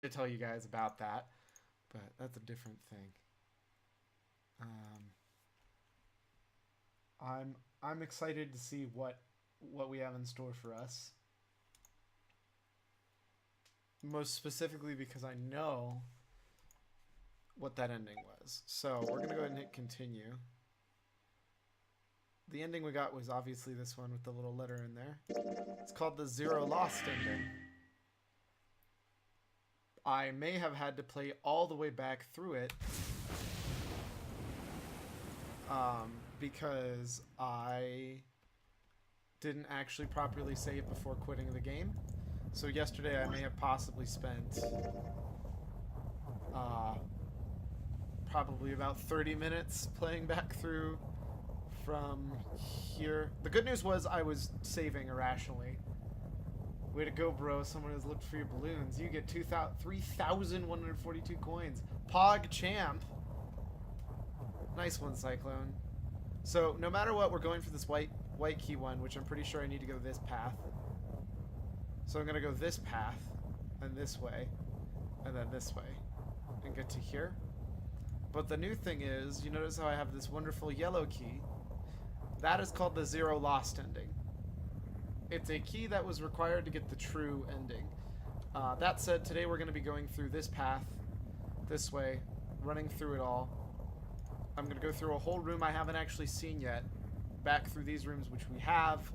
to tell you guys about that, but that's a different thing. Um, I'm excited to see what we have in store for us. Most specifically because I know what that ending was. So we're gonna go ahead and hit continue. The ending we got was obviously this one with the little letter in there. It's called the Zero Lost ending. I may have had to play all the way back through it because I didn't actually properly save before quitting the game. So yesterday I may have possibly spent probably about 30 minutes playing back through from here. The good news was I was saving irrationally. Way to go, bro. Someone has looked for your balloons. You get 3,142 coins. Pog champ. Nice one, Cyclone. So, no matter what, we're going for this white key one, which I'm pretty sure I need to go this path. So I'm going to go this path, and this way, and then this way, and get to here. But the new thing is, you notice how I have this wonderful yellow key? That is called the Zero Lost ending. It's a key that was required to get the true ending. That said, today we're going to be going through this path, this way, running through it all. I'm going to go through a whole room I haven't actually seen yet, back through these rooms which we have,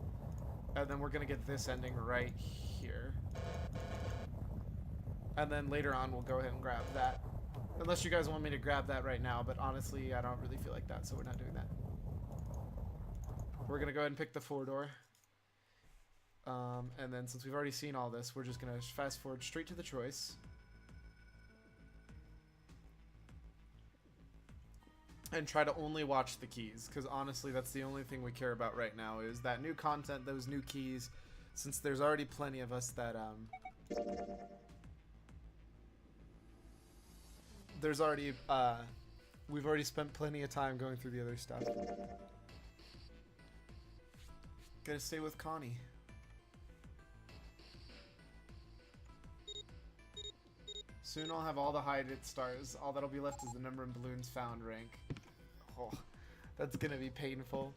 and then we're going to get this ending right here. And then later on we'll go ahead and grab that. Unless you guys want me to grab that right now, but honestly I don't really feel like that, so we're not doing that. We're going to go ahead and pick the 4-door. And then since we've already seen all this, we're just going to fast forward straight to the choice. And try to only watch the keys, because honestly that's the only thing we care about right now is that new content, those new keys, since there's already plenty of us that, there's already, we've already spent plenty of time going through the other stuff. Gotta stay with Connie. Soon I'll have all the hide-it stars. All that'll be left is the number of balloons found rank. Oh, that's gonna be painful.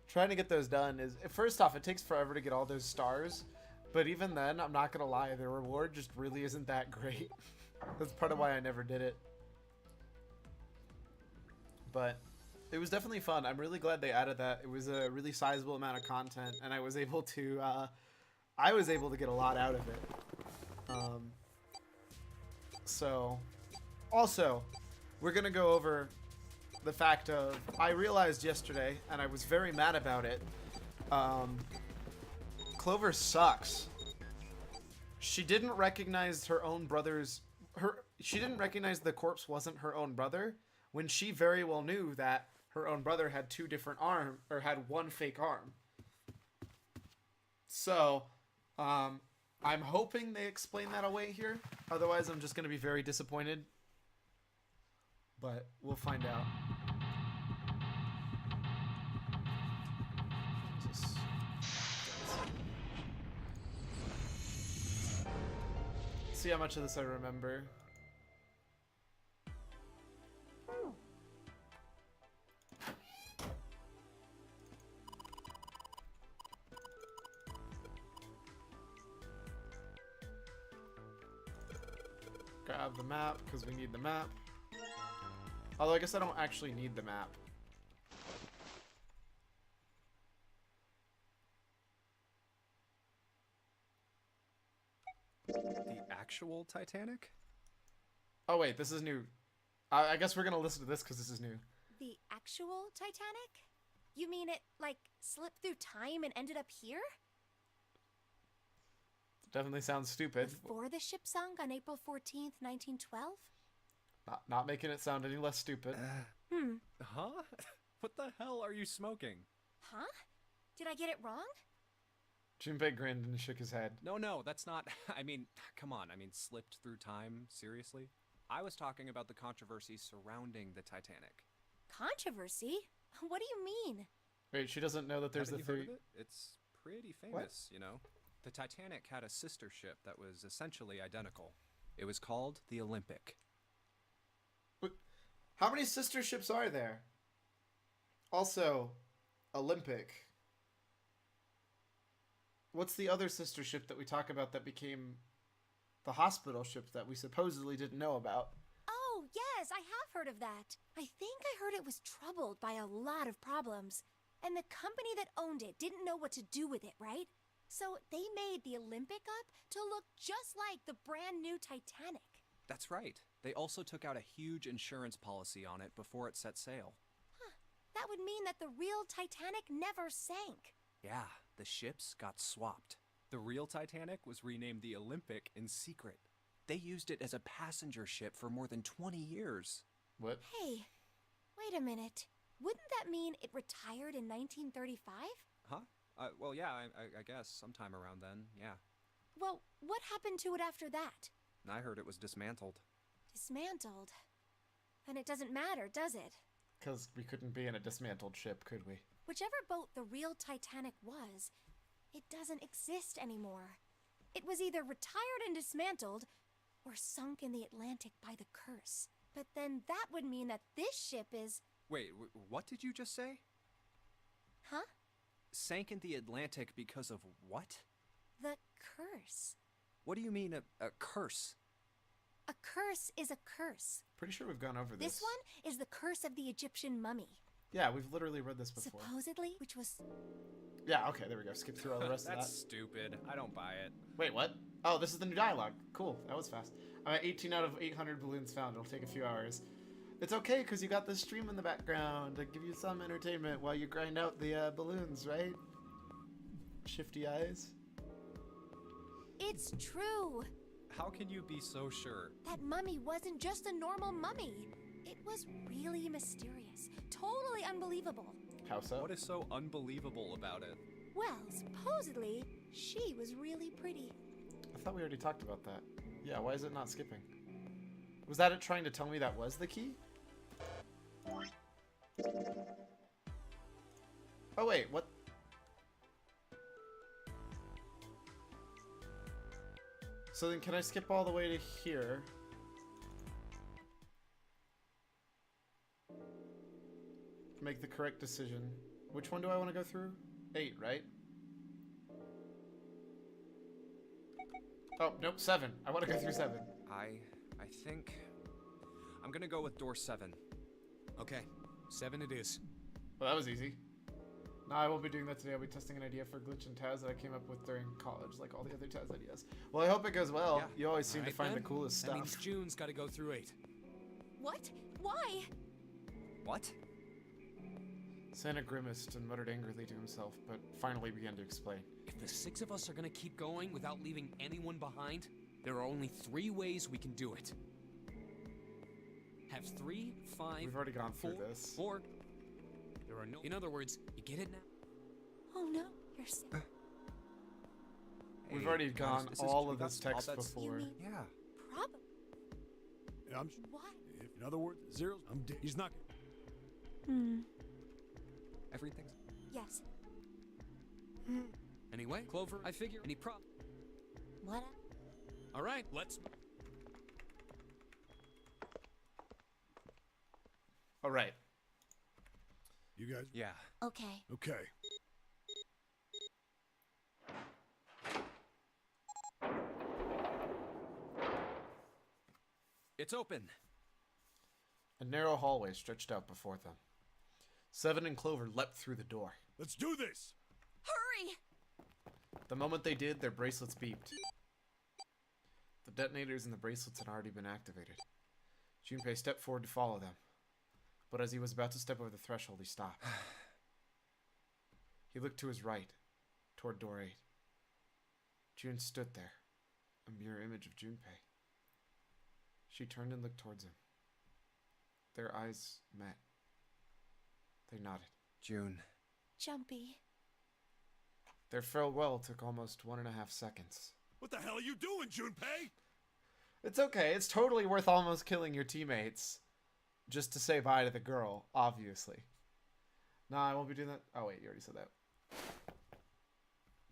Trying to get those done is... First off, it takes forever to get all those stars. But even then, I'm not gonna lie, the reward just really isn't that great. That's part of why I never did it. But it was definitely fun. I'm really glad they added that. It was a really sizable amount of content, and I was able to get a lot out of it. So, also, we're gonna go over the fact of, I realized yesterday, and I was very mad about it, Clover sucks. She didn't recognize her own brother's, she didn't recognize the corpse wasn't her own brother, when she very well knew that her own brother had two different arms, or had one fake arm. So, I'm hoping they explain that away here. Otherwise, I'm just going to be very disappointed. But we'll find out. Jesus. See how much of this I remember. Grab the map, because we need the map. Although I guess I don't actually need the map. The actual Titanic? Oh wait, this is new. I guess we're going to listen to this because this is new. The actual Titanic? You mean it, like, slipped through time and ended up here? Definitely sounds stupid. Before the ship sunk on April 14th, 1912? Not making it sound any less stupid. Huh? What the hell are you smoking? Huh? Did I get it wrong? Junpei grinned and shook his head. No, that's not... I mean, come on. I mean, slipped through time? Seriously? I was talking about the controversy surrounding the Titanic. Controversy? What do you mean? Wait, she doesn't know that there's Haven't the you heard theory. of it? It's pretty famous, you know? The Titanic had a sister ship that was essentially identical. It was called the Olympic. How many sister ships are there? Also, Olympic. What's the other sister ship that we talk about that became the hospital ship that we supposedly didn't know about? Oh, yes, I have heard of that. I think I heard it was troubled by a lot of problems. And the company that owned it didn't know what to do with it, right? So they made the Olympic up to look just like the brand new Titanic. That's right. They also took out a huge insurance policy on it before it set sail. Huh. That would mean that the real Titanic never sank. Yeah, the ships got swapped. The real Titanic was renamed the Olympic in secret. They used it as a passenger ship for more than 20 years. What? Hey, wait a minute. Wouldn't that mean it retired in 1935? Huh? Well, yeah, I guess sometime around then, yeah. Well, what happened to it after that? I heard it was dismantled. Dismantled? Then it doesn't matter, does it? Because we couldn't be in a dismantled ship, could we? Whichever boat the real Titanic was, it doesn't exist anymore. It was either retired and dismantled, or sunk in the Atlantic by the curse. But then that would mean that this ship is... Wait, what did you just say? Huh? Sank in the Atlantic because of what? The curse. What do you mean, a curse? A curse is a curse. Pretty sure we've gone over this. This one is the curse of the Egyptian mummy. Yeah, we've literally read this before. Supposedly, which was... Yeah, okay, there we go. Skip through all the rest of that. That's stupid. I don't buy it. Wait, what? Oh, this is the new dialogue. Cool, that was fast. I'm at 18 out of 800 balloons found. It'll take a few hours. It's okay, because you got this stream in the background to give you some entertainment while you grind out the balloons, right? Shifty eyes. It's true. How can you be so sure? That mummy wasn't just a normal mummy. It was really mysterious. Totally unbelievable. How so? What is so unbelievable about it? Well, supposedly, she was really pretty. I thought we already talked about that. Yeah, why is it not skipping? Was that it trying to tell me that was the key? Oh wait, what? So then can I skip all the way to here? Make the correct decision. Which one do I want to go through? 8, right? Oh, nope, 7. I want to go through 7. I think I'm gonna go with door 7. Okay, 7 it is. Well, that was easy. No, I won't be doing that today. I'll be testing an idea for glitch and Taz that I came up with during college, like all the other Taz ideas. Well, I hope it goes well. Yeah. You always seem to Alright find the then. coolest That means stuff. June's got to go through 8. What? Why? What? Santa grimaced and muttered angrily to himself, but finally began to explain. If the 6 of us are going to keep going without leaving anyone behind, there are only 3 ways we can do it. Have 3, 5, We've already gone 4, through this. or there are no. In other words, you get it now. Oh no, you're sick. We've Hey, already guys, gone this is- all we of got this all text that- before. You mean Yeah. probably? I'm What? if in other words, zeros. I'm dead. He's not. Everything's. Yes. Anyway, Clover, I figure any problem. What? All right, let's. All right. You guys. Yeah. Okay. Okay. It's open. A narrow hallway stretched out before them. Seven and Clover leapt through the door. Let's do this. Hurry! The moment they did, their bracelets beeped. The detonators in the bracelets had already been activated. Junpei stepped forward to follow them. But as he was about to step over the threshold, he stopped. He looked to his right, toward door 8. June stood there, a mirror image of Junpei. She turned and looked towards him. Their eyes met. They nodded. June. Jumpy. Their farewell took almost 1.5 seconds. What the hell are you doing, Junpei? It's okay. It's totally worth almost killing your teammates just to say bye to the girl, obviously. No, I won't be doing that. Oh, wait, you already said that.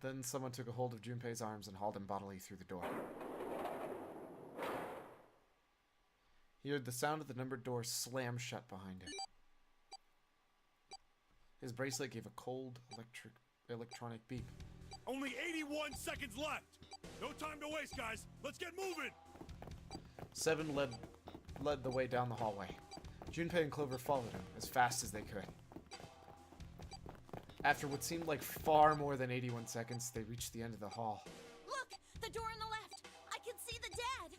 Then someone took a hold of Junpei's arms and hauled him bodily through the door. He heard the sound of the numbered door slam shut behind him. His bracelet gave a cold electronic beep. Only 81 seconds left. No time to waste, guys. Let's get moving. 7 led the way down the hallway. Junpei and Clover followed him as fast as they could. After what seemed like far more than 81 seconds, they reached the end of the hall. Look! The door on the left! I can see the dead!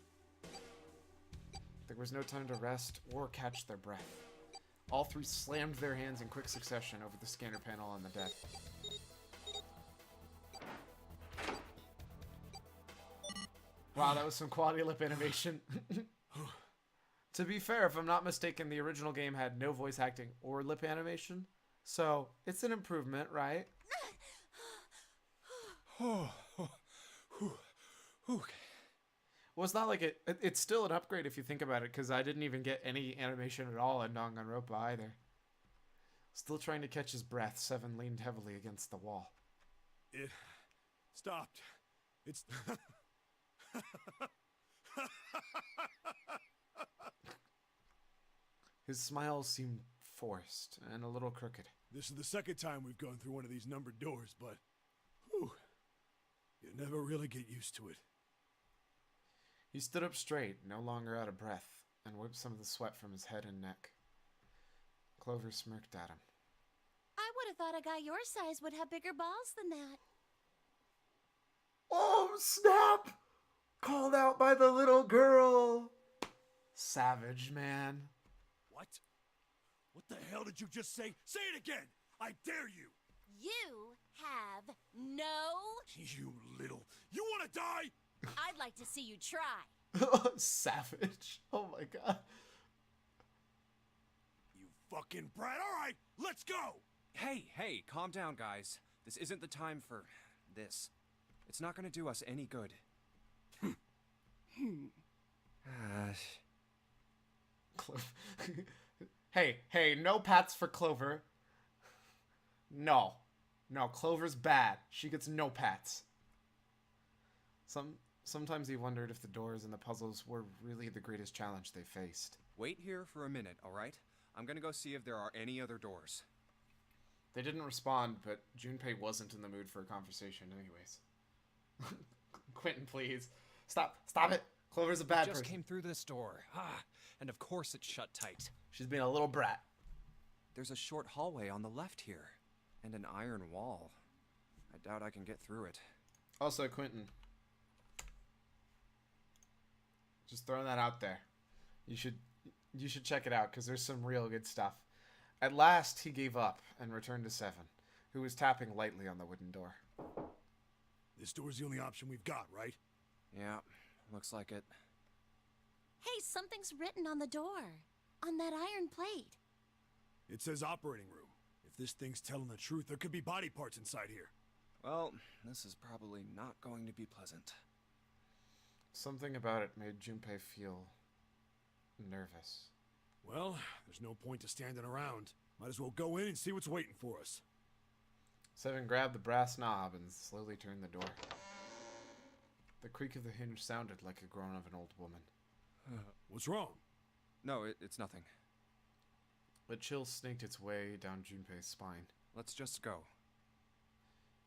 There was no time to rest or catch their breath. All three slammed their hands in quick succession over the scanner panel on the dead. Wow, that was some quality lip animation. To be fair, if I'm not mistaken, the original game had no voice acting or lip animation. So, it's an improvement, right? Well, it's not like it's still an upgrade if you think about it, because I didn't even get any animation at all in Danganronpa either. Still trying to catch his breath, Seven leaned heavily against the wall. It stopped. It's... His smile seemed forced and a little crooked. This is the second time we've gone through one of these numbered doors, but... Whew, you never really get used to it. He stood up straight, no longer out of breath, and wiped some of the sweat from his head and neck. Clover smirked at him. I would have thought a guy your size would have bigger balls than that. Oh, snap! Called out by the little girl! Savage, man. What? What the hell did you just say? Say it again! I dare you! You have no... You little... You wanna die? I'd like to see you try. Savage. Oh my god. You fucking brat. Alright, let's go! Hey, calm down, guys. This isn't the time for this. It's not gonna do us any good. Hey, no pats for Clover. No, Clover's bad. She gets no pats. Sometimes he wondered if the doors and the puzzles were really the greatest challenge they faced. Wait here for a minute, alright? I'm gonna go see if there are any other doors. They didn't respond, but Junpei wasn't in the mood for a conversation anyways. Quentin, please. Stop it. Clover's a bad person. Just came through this door. And of course it's shut tight. She's being a little brat. There's a short hallway on the left here, and an iron wall. I doubt I can get through it. Also, Quentin. Just throwing that out there. You should check it out, because there's some real good stuff. At last, he gave up and returned to Seven, who was tapping lightly on the wooden door. This door's the only option we've got, right? Yeah, looks like it. Hey, something's written on the door. On that iron plate. It says operating room. If this thing's telling the truth, there could be body parts inside here. Well, this is probably not going to be pleasant. Something about it made Junpei feel nervous. Well, there's no point to standing around. Might as well go in and see what's waiting for us. Seven grabbed the brass knob and slowly turned the door. The creak of the hinge sounded like a groan of an old woman. What's wrong? No, it's nothing. A chill snaked its way down Junpei's spine. Let's just go.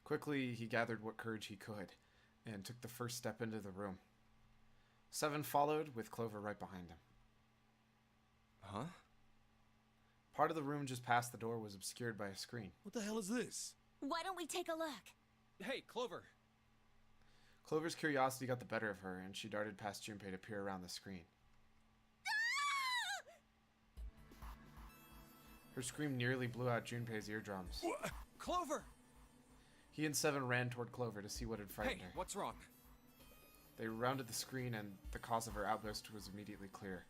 Quickly, he gathered what courage he could and took the first step into the room. Seven followed, with Clover right behind him. Huh? Part of the room just past the door was obscured by a screen. What the hell is this? Why don't we take a look? Hey, Clover! Clover's curiosity got the better of her, and she darted past Junpei to peer around the screen. Her scream nearly blew out Junpei's eardrums. What? Clover! He and Seven ran toward Clover to see what had frightened Hey, her. what's wrong? They rounded the screen, and the cause of her outburst was immediately clear.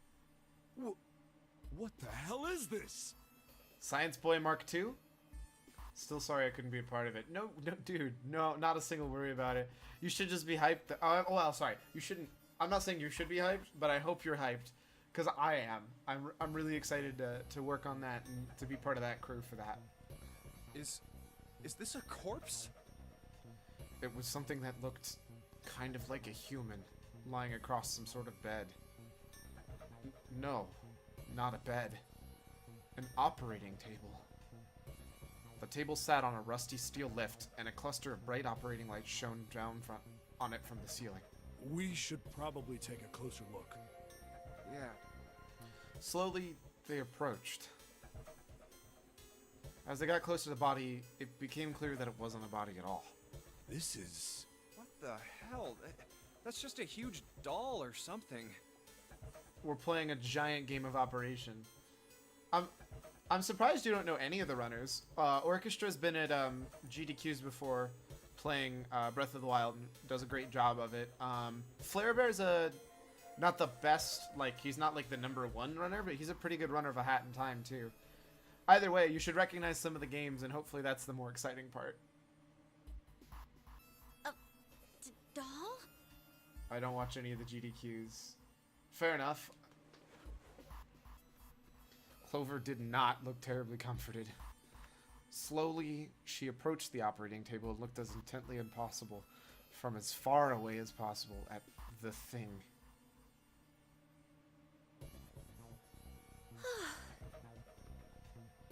What the hell is this? Science Boy Mark II? Still sorry I couldn't be a part of it. No, dude, no, not a single worry about it. You should just be hyped. Sorry, you shouldn't. I'm not saying you should be hyped, but I hope you're hyped, because I am. I'm really excited to work on that and to be part of that crew for that. Is this a corpse? It was something that looked kind of like a human lying across some sort of bed. No, not a bed. An operating table. The table sat on a rusty steel lift, and a cluster of bright operating lights shone down on it from the ceiling. We should probably take a closer look. Yeah. Slowly, they approached. As they got closer to the body, it became clear that it wasn't a body at all. This is... What the hell? That's just a huge doll or something. We're playing a giant game of Operation. I'm surprised you don't know any of the runners. Orchestra's been at GDQs before, playing Breath of the Wild, and does a great job of it. Flare Bear's not the best, like, he's not like the #1 runner, but he's a pretty good runner of a hat in time too. Either way, you should recognize some of the games, and hopefully that's the more exciting part. Doll? I don't watch any of the GDQs. Fair enough. Clover did not look terribly comforted. Slowly, she approached the operating table and looked as intently as possible, from as far away as possible, at the thing.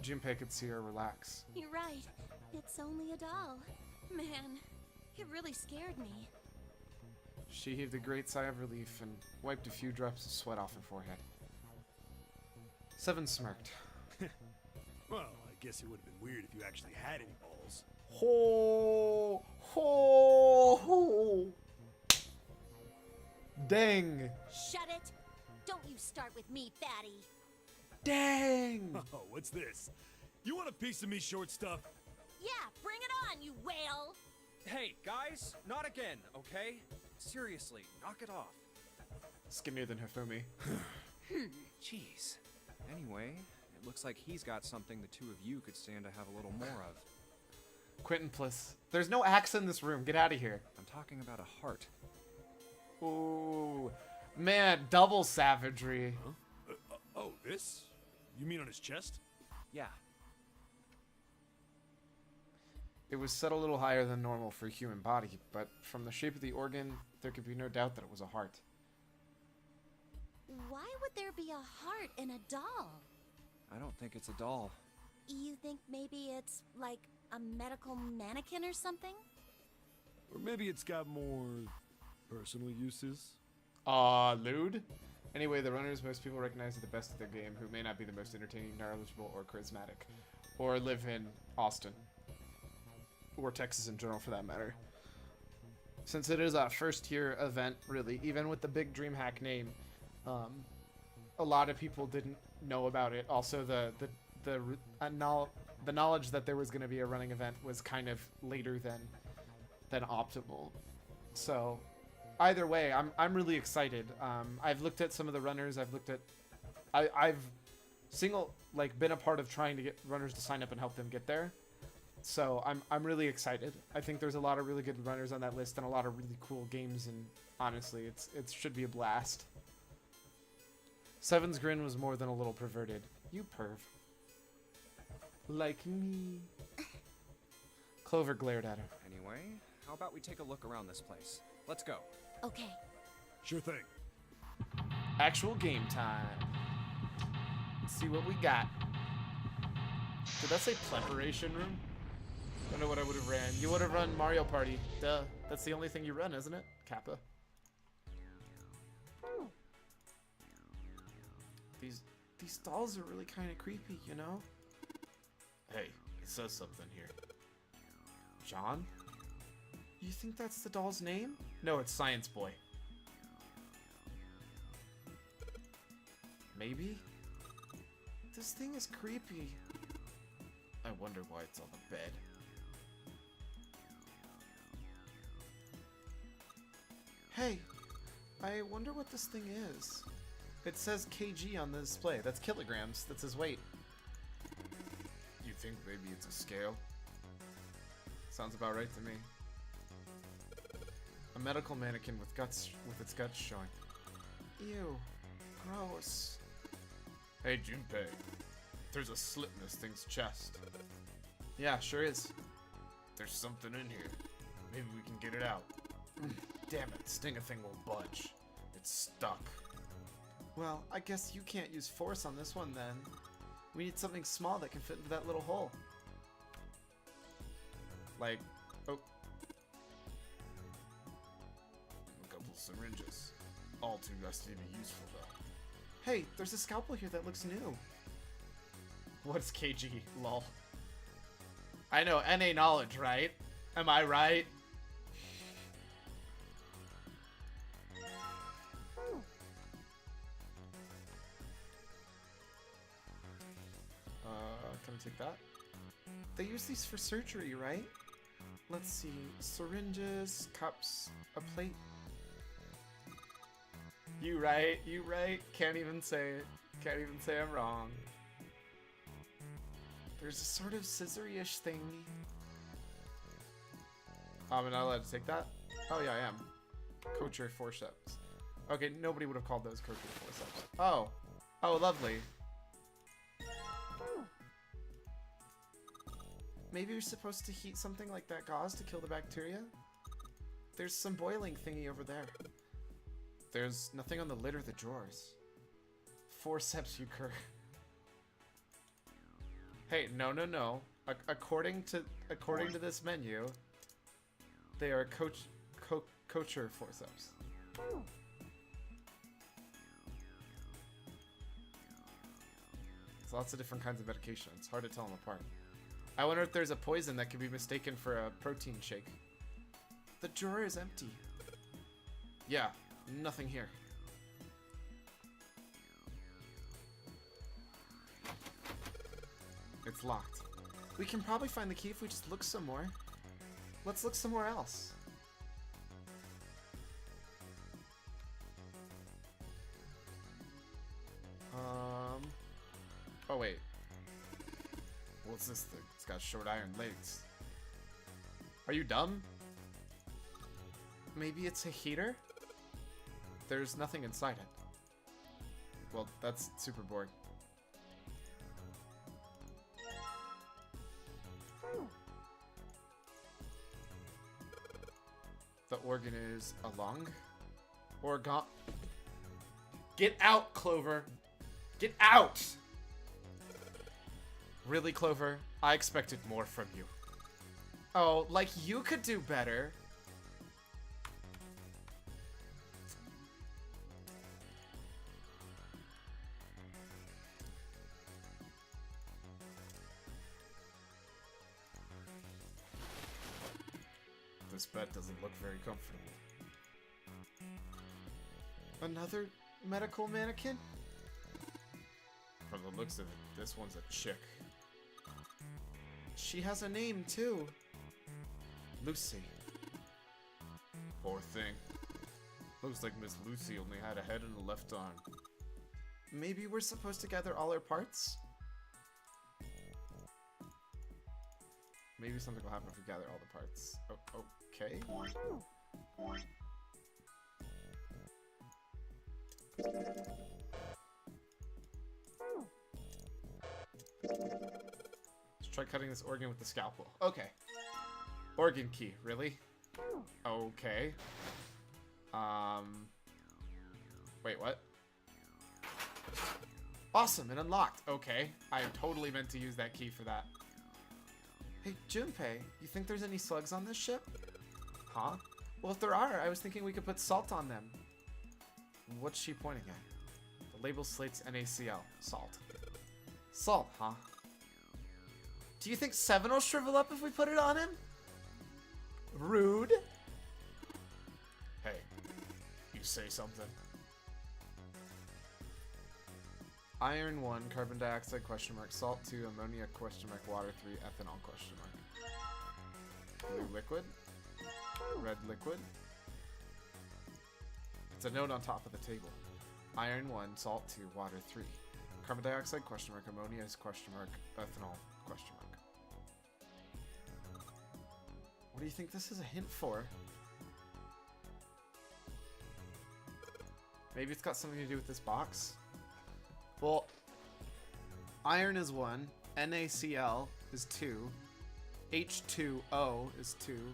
Junpei could see her relax. You're right. It's only a doll. Man, it really scared me. She heaved a great sigh of relief and wiped a few drops of sweat off her forehead. Seven smirked. Well, I guess it would have been weird if you actually had any balls. Ho! Ho! Ho! Dang! Shut it! Don't you start with me, fatty. Dang! Oh, what's this? You want a piece of me, short stuff? Yeah, bring it on, you whale! Hey, guys, not again, okay? Seriously, knock it off. Skinnier than Hifumi. Jeez. Anyway, it looks like he's got something the two of you could stand to have a little more of. Quentin Bliss. There's no axe in this room. Get out of here. I'm talking about a heart. Ooh. Man, double savagery. Huh? Oh, this? You mean on his chest? Yeah. It was set a little higher than normal for a human body, but from the shape of the organ, there could be no doubt that it was a heart. Why would there be a heart in a doll? I don't think it's a doll. You think maybe it's like a medical mannequin or something? Or maybe it's got more personal uses? Lewd? Anyway, the runners most people recognize are the best at their game, who may not be the most entertaining, knowledgeable, or charismatic, or live in Austin. Or Texas in general, for that matter. Since it is a first-tier event, really, even with the big DreamHack name, a lot of people didn't know about it. Also, the knowledge that there was going to be a running event was kind of later than optimal. So, either way, I'm really excited. I've looked at some of the runners. I've been a part of trying to get runners to sign up and help them get there. So I'm really excited. I think there's a lot of really good runners on that list and a lot of really cool games, and honestly, it should be a blast. Seven's grin was more than a little perverted. You perv. Like me. Clover glared at her. Anyway, how about we take a look around this place? Let's go. Okay. Sure thing. Actual game time. Let's see what we got. Did that say preparation room? Don't know what I would have ran. You would have run Mario Party. Duh. That's the only thing you run, isn't it? Kappa. These dolls are really kind of creepy, you know? Hey, it says something here. John? You think that's the doll's name? No, it's Science Boy. Maybe? This thing is creepy. I wonder why it's on the bed. Hey, I wonder what this thing is. It says kg on the display. That's kilograms. That's his weight. You think maybe it's a scale? Sounds about right to me. A medical mannequin with its guts showing. Ew. Gross. Hey, Junpei. There's a slit in this thing's chest. Yeah, sure is. There's something in here. Maybe we can get it out. Damn it, Sting-a-thing won't budge. It's stuck. Well, I guess you can't use force on this one then. We need something small that can fit into that little hole. Like, oh. A couple syringes. All too rusty to be useful though. Hey, there's a scalpel here that looks new. What's KG? Lol. I know, NA knowledge, right? Am I right? Can I take that? They use these for surgery, right? Let's see. Syringes, cups, a plate. You right, you right. Can't even say it. Can't even say I'm wrong. There's a sort of scissor-ish thing. I'm not allowed to take that? Oh yeah, I am. Kosher forceps. Okay, nobody would have called those kosher forceps. Oh. Oh, lovely. Maybe you're supposed to heat something like that gauze to kill the bacteria? There's some boiling thingy over there. There's nothing on the lid or the drawers. Forceps, you cur. Hey, no, no, no. According to this menu, they are kosher forceps. There's lots of different kinds of medication. It's hard to tell them apart. I wonder if there's a poison that could be mistaken for a protein shake. The drawer is empty. Yeah, nothing here. It's locked. We can probably find the key if we just look some more. Let's look somewhere else. Oh wait. What's this thing? It's got short iron legs. Are you dumb? Maybe it's a heater? There's nothing inside it. Well, that's super boring. The organ is a lung? Organ. Get out, Clover! Get out! Really, Clover? I expected more from you. Oh, like you could do better. This bed doesn't look very comfortable. Another medical mannequin? From the looks of it, this one's a chick. She has a name, too. Lucy. Poor thing. Looks like Miss Lucy only had a head and a left arm. Maybe we're supposed to gather all her parts? Maybe something will happen if we gather all the parts. Oh, okay. Let's try cutting this organ with the scalpel. Okay. Organ key, really? Okay. Wait, what? Awesome, and unlocked. Okay. I totally meant to use that key for that. Hey, Junpei, you think there's any slugs on this ship? Huh? Well, if there are, I was thinking we could put salt on them. What's she pointing at? The label slates NaCl. Salt. Salt, huh? Do you think Seven will shrivel up if we put it on him? Rude. Hey, you say something? Iron 1, carbon dioxide, question mark, salt 2, ammonia, question mark, water 3, ethanol, question mark. Blue liquid. Red liquid. It's a note on top of the table. Iron 1, salt 2, water 3. Carbon dioxide, question mark, ammonia is question mark, ethanol, question mark. What do you think this is a hint for? Maybe it's got something to do with this box? Well, iron is 1, NaCl is 2, H2O is 2,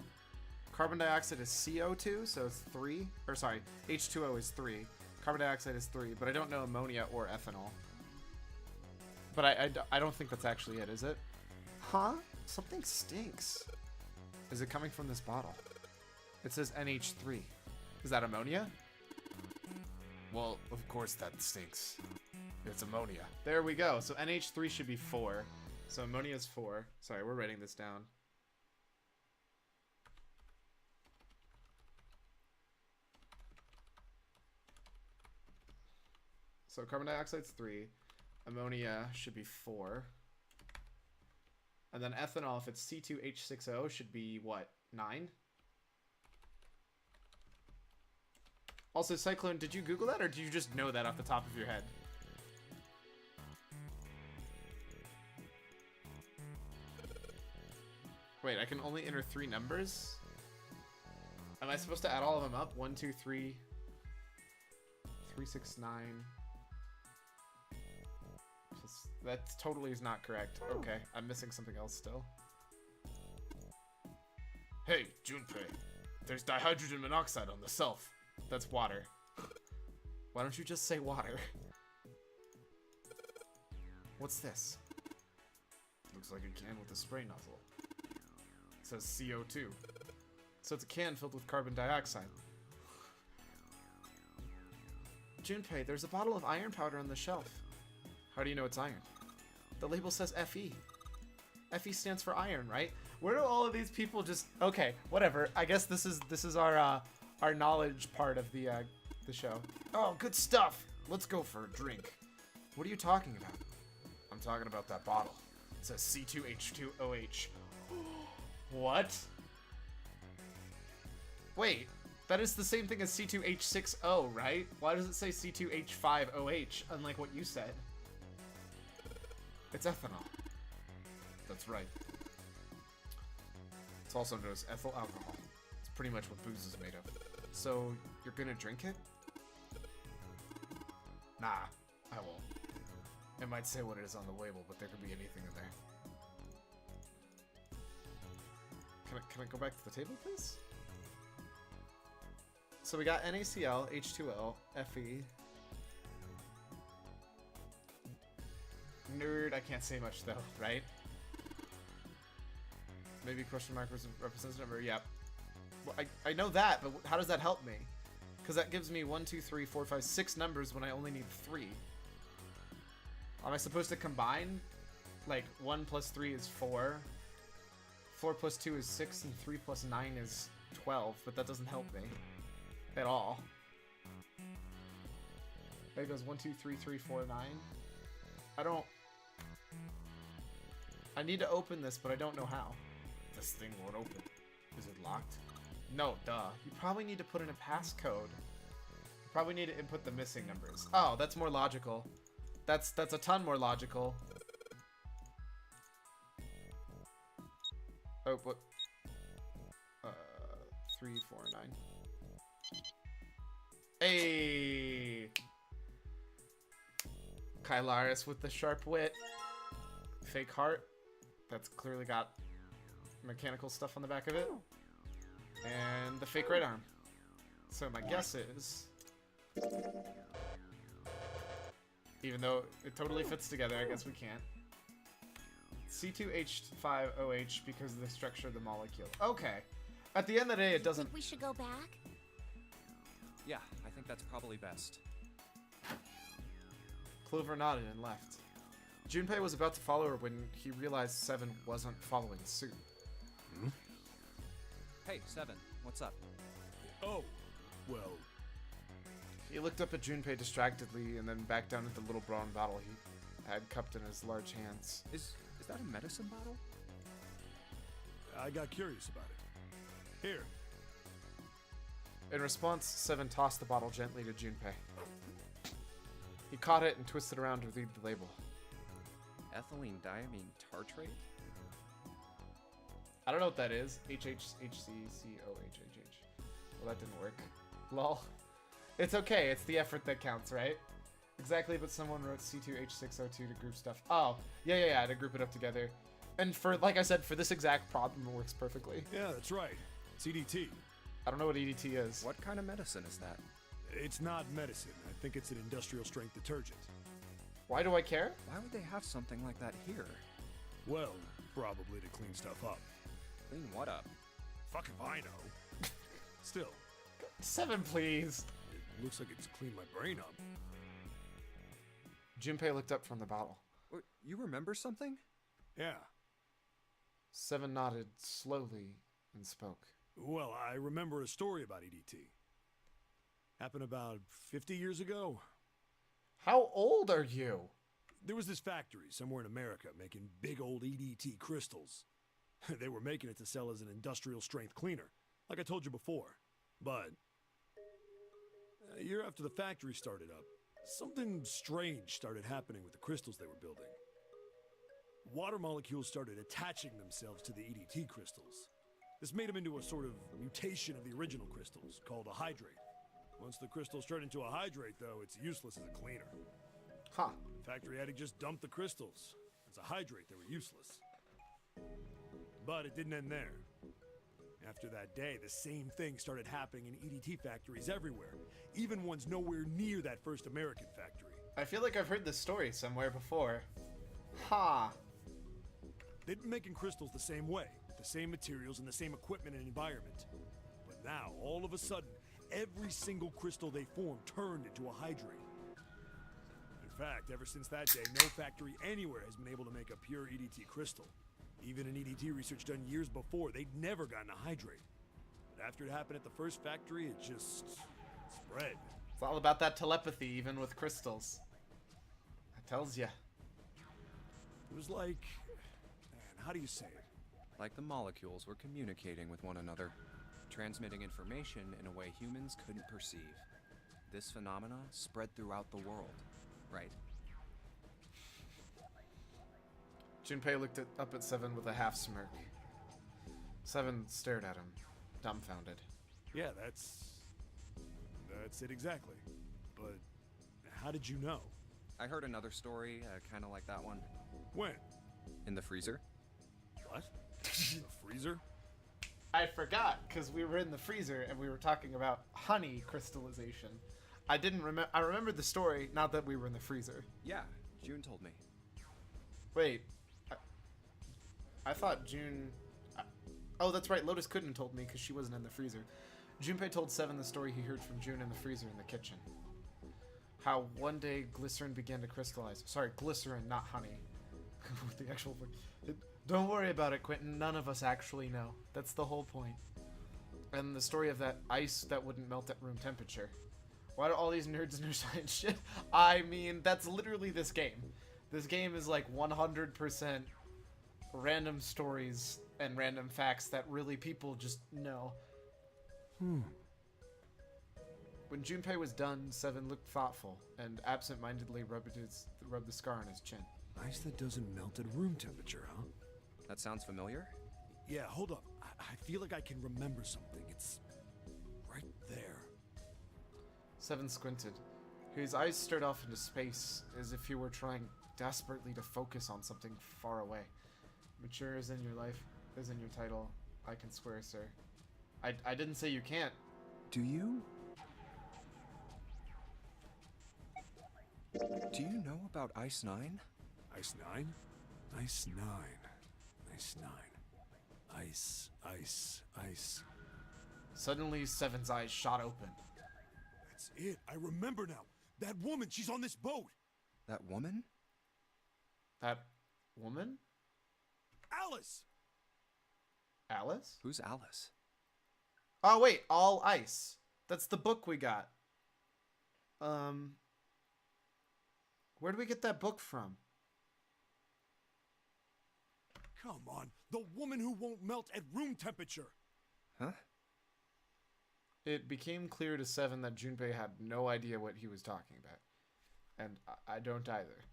carbon dioxide is CO2, so it's 3, or sorry, H2O is 3, Carbon dioxide is 3, but I don't know ammonia or ethanol. But I don't think that's actually it, is it? Huh? Something stinks. Is it coming from this bottle? It says NH3. Is that ammonia? Well, of course that stinks. It's ammonia. There we go. So NH3 should be 4. So ammonia is 4. Sorry, we're writing this down. So carbon dioxide's 3. Ammonia should be 4. And then ethanol, if it's C2H6O, should be what? 9? Also, Cyclone, did you Google that, or do you just know that off the top of your head? Wait, I can only enter 3 numbers? Am I supposed to add all of them up? 1, 2, 3, 3, 6, 9. That totally is not correct. Okay, I'm missing something else still. Hey, Junpei. There's dihydrogen monoxide on the shelf. That's water. Why don't you just say water? What's this? Looks like a can with a spray nozzle. It says CO2. So it's a can filled with carbon dioxide. Junpei, there's a bottle of iron powder on the shelf. How do you know it's iron? The label says Fe. Fe stands for iron, right? Where do all of these people just... Okay, whatever. I guess this is our knowledge part of the show. Oh, good stuff. Let's go for a drink. What are you talking about? I'm talking about that bottle. It says C2H2OH. What? Wait, that is the same thing as C2H6O, right? Why does it say C2H5OH, unlike what you said? It's ethanol. That's right. It's also known as ethyl alcohol. It's pretty much what booze is made of. So, you're gonna drink it? Nah, I won't. It might say what it is on the label, but there could be anything in there. Can I go back to the table, please? So we got NaCl, H2O, Fe. Nerd, I can't say much though, right? Maybe question mark represents number, yep. Well, I know that, but how does that help me? Because that gives me 1, 2, 3, 4, 5, 6 numbers when I only need 3. Am I supposed to combine? Like, 1 plus 3 is 4. 4 plus 2 is 6, and 3 plus 9 is 12, but that doesn't help me. At all. There goes 1, 2, 3, 3, 4, 9. I don't... I need to open this, but I don't know how. This thing won't open. Is it locked? No, duh. You probably need to put in a passcode. You probably need to input the missing numbers. Oh, that's more logical. That's a ton more logical. Oh, what? 3, 4, 9. Hey! Kylaris with the sharp wit. Fake heart. That's clearly got mechanical stuff on the back of it. And the fake right arm. So my guess is... Even though it totally fits together, I guess we can't. C2H5OH because of the structure of the molecule. Okay. At the end of the day, it doesn't... Think we should go back? Yeah, I think that's probably best. Clover nodded and left. Junpei was about to follow her when he realized Seven wasn't following suit. Hmm? Hey, Seven, what's up? Oh, well, He looked up at Junpei distractedly and then back down at the little brown bottle he had cupped in his large hands. Is that a medicine bottle? I got curious about it. Here. In response, Seven tossed the bottle gently to Junpei. He caught it and twisted around to read the label. Ethylene diamine tartrate? I don't know what that is. HHCCOHHH. Well, that didn't work. Lol. It's okay. It's the effort that counts, right? Exactly, but someone wrote C2H6O2 to group stuff. Oh, yeah, to group it up together. And for, like I said, for this exact problem, it works perfectly. Yeah, that's right. It's EDT. I don't know what EDT is. What kind of medicine is that? It's not medicine. I think it's an industrial strength detergent. Why do I care? Why would they have something like that here? Well, probably to clean stuff up. Clean what up? Fuck if I know. Still, 7, please. it looks like it's cleaned my brain up. Junpei looked up from the bottle. You remember something? Yeah. 7 nodded slowly and spoke. Well, I remember a story about EDT. Happened about 50 years ago. How old are you? There was this factory somewhere in America making big old EDT crystals. They were making it to sell as an industrial strength cleaner, like I told you before. But a year after the factory started up, something strange started happening with the crystals they were building. Water molecules started attaching themselves to the EDT crystals. This made them into a sort of mutation of the original crystals, called a hydrate. Once the crystals turn into a hydrate, though, it's useless as a cleaner. Huh. Factory had to just dump the crystals. As a hydrate, they were useless. But it didn't end there. After that day, the same thing started happening in EDT factories everywhere, even ones nowhere near that first American factory. I feel like I've heard this story somewhere before. Ha! They'd been making crystals the same way, with the same materials and the same equipment and environment. But now, all of a sudden, every single crystal they formed turned into a hydrate. In fact, ever since that day, no factory anywhere has been able to make a pure EDT crystal. Even in EDT research done years before, they'd never gotten a hydrate. But after it happened at the first factory, it just spread. It's all about that telepathy, even with crystals. That tells ya. It was like, man, how do you say it? Like the molecules were communicating with one another, transmitting information in a way humans couldn't perceive. This phenomena spread throughout the world, right? Junpei looked up at 7 with a half smirk. 7 stared at him, dumbfounded. Yeah, that's it exactly. But how did you know? I heard another story, kind of like that one. When? In the freezer? What? The freezer? I forgot, because we were in the freezer and we were talking about honey crystallization. I didn't remember. I remembered the story, not that we were in the freezer. Yeah, June told me. Wait. I thought June... Oh, that's right. Lotus couldn't have told me because she wasn't in the freezer. Junpei told 7 the story he heard from June in the freezer in the kitchen. How one day glycerin began to crystallize. Sorry, glycerin, not honey. The actual... Don't worry about it, Quentin. None of us actually know. That's the whole point. And the story of that ice that wouldn't melt at room temperature. Why do all these nerds know science shit? I mean, that's literally this game. This game is like 100% random stories and random facts that really people just know. When Junpei was done, 7 looked thoughtful and absent-mindedly rubbed the scar on his chin. Ice that doesn't melt at room temperature, huh? That sounds familiar? Yeah, hold up. I feel like I can remember something. It's right there. 7 squinted. His eyes stared off into space as if he were trying desperately to focus on something far away. Mature is in your life, is in your title. I can swear, sir. I didn't say you can't. Do you? Do you know about Ice 9? Ice 9? Ice 9. Ice 9. Ice, ice, ice. Suddenly, 7's eyes shot open. That's it. I remember now. That woman, she's on this boat. That woman? That woman? Alice! Alice? Who's Alice? Oh, wait. All Ice. That's the book we got. Where do we get that book from? Come on. The woman who won't melt at room temperature. Huh? It became clear to 7 that Junpei had no idea what he was talking about. And I don't either.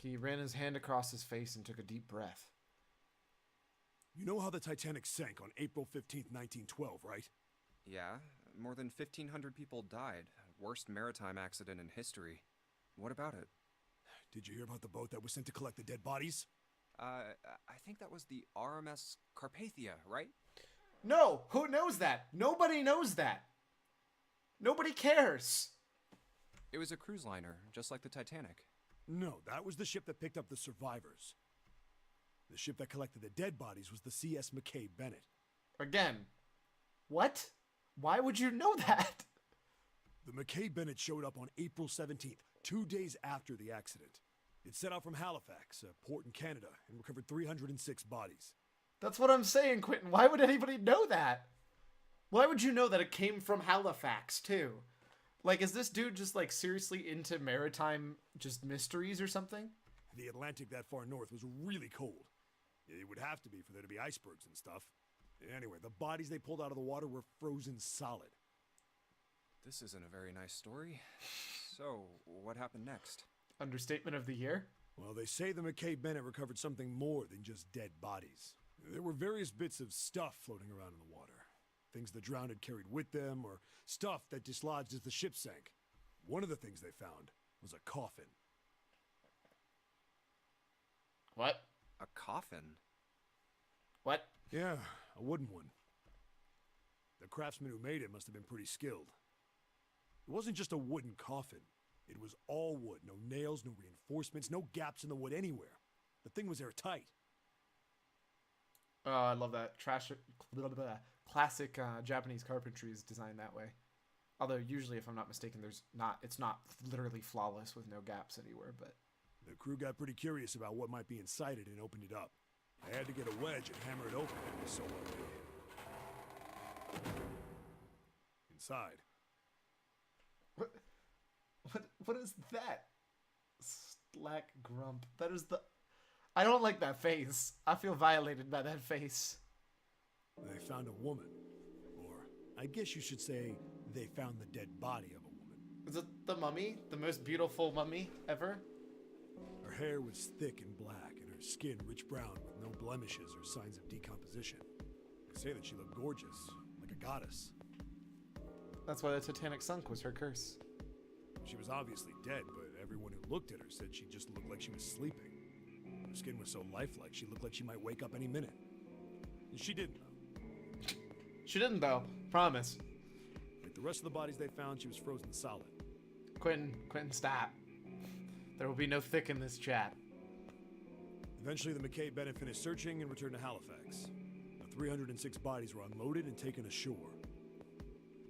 He ran his hand across his face and took a deep breath. You know how the Titanic sank on April 15th, 1912, right? Yeah, more than 1,500 people died. Worst maritime accident in history. What about it? Did you hear about the boat that was sent to collect the dead bodies? I think that was the RMS Carpathia, right? No! Who knows that? Nobody knows that! Nobody cares! It was a cruise liner, just like the Titanic. No, that was the ship that picked up the survivors. The ship that collected the dead bodies was the CS McKay Bennett. Again. What? Why would you know that? The McKay Bennett showed up on April 17th, 2 days after the accident. It set out from Halifax, a port in Canada, and recovered 306 bodies. That's what I'm saying, Quentin. Why would anybody know that? Why would you know that it came from Halifax, too? Like, is this dude just, like, seriously into maritime just mysteries or something? The Atlantic that far north was really cold. It would have to be for there to be icebergs and stuff. Anyway, the bodies they pulled out of the water were frozen solid. This isn't a very nice story. So, what happened next? Understatement of the year? Well, they say the McKay Bennett recovered something more than just dead bodies. There were various bits of stuff floating around in the water. Things the drowned had carried with them, or stuff that dislodged as the ship sank. One of the things they found was a coffin. What? A coffin? What? Yeah, a wooden one. The craftsman who made it must have been pretty skilled. It wasn't just a wooden coffin. It was all wood, no nails, no reinforcements, no gaps in the wood anywhere. The thing was airtight. Oh, I love that. Classic Japanese carpentry is designed that way. Although usually, if I'm not mistaken, it's not literally flawless with no gaps anywhere, but... The crew got pretty curious about what might be inside it and opened it up. I had to get a wedge and hammer it open. It was so well made. Inside. What is that? Slack grump. That is the... I don't like that face. I feel violated by that face. They found a woman. Or, I guess you should say, they found the dead body of a woman. Is it the mummy? The most beautiful mummy ever? Her hair was thick and black, and her skin rich brown with no blemishes or signs of decomposition. They say that she looked gorgeous, like a goddess. That's why the Titanic sunk, was her curse. She was obviously dead, but everyone who looked at her said she just looked like she was sleeping. Her skin was so lifelike, she looked like she might wake up any minute. And she didn't, though. She didn't, though. Promise. Like the rest of the bodies they found, she was frozen solid. Quentin, stop. There will be no thick in this chat. Eventually, the McKay Bennett finished searching and returned to Halifax. The 306 bodies were unloaded and taken ashore.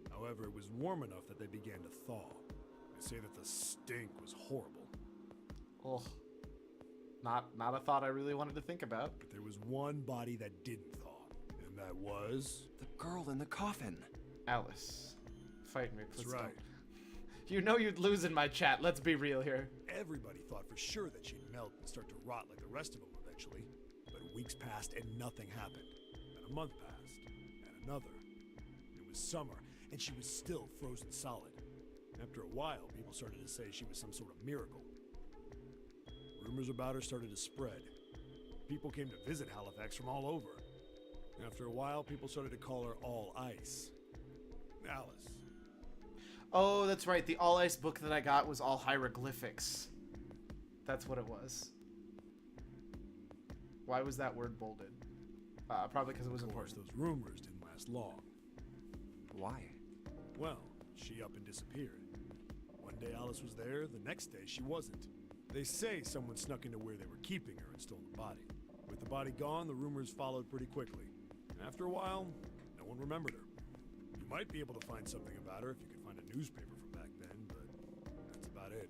However, it was warm enough that they began to thaw. They say that the stink was horrible. Ugh. Not a thought I really wanted to think about. But there was one body that didn't thaw, and that was... The girl in the coffin. Alice. Fight me, please. That's right. Don't. You know you'd lose in my chat, let's be real here. Everybody thought for sure that she'd melt and start to rot like the rest of them eventually. But weeks passed and nothing happened. And a month passed, and another. It was summer, and she was still frozen solid. After a while, people started to say she was some sort of miracle. Rumors about her started to spread. People came to visit Halifax from all over. After a while, people started to call her All Ice. Alice. Oh, that's right. The All Ice book that I got was all hieroglyphics. That's what it was. Why was that word bolded? Probably because it was Of course, important. those rumors didn't last long. Why? Well, she up and disappeared. One day Alice was there, the next day she wasn't. They say someone snuck into where they were keeping her and stole the body. With the body gone, the rumors followed pretty quickly. After a while, no one remembered her. You might be able to find something about her if you could find a newspaper from back then, but that's about it.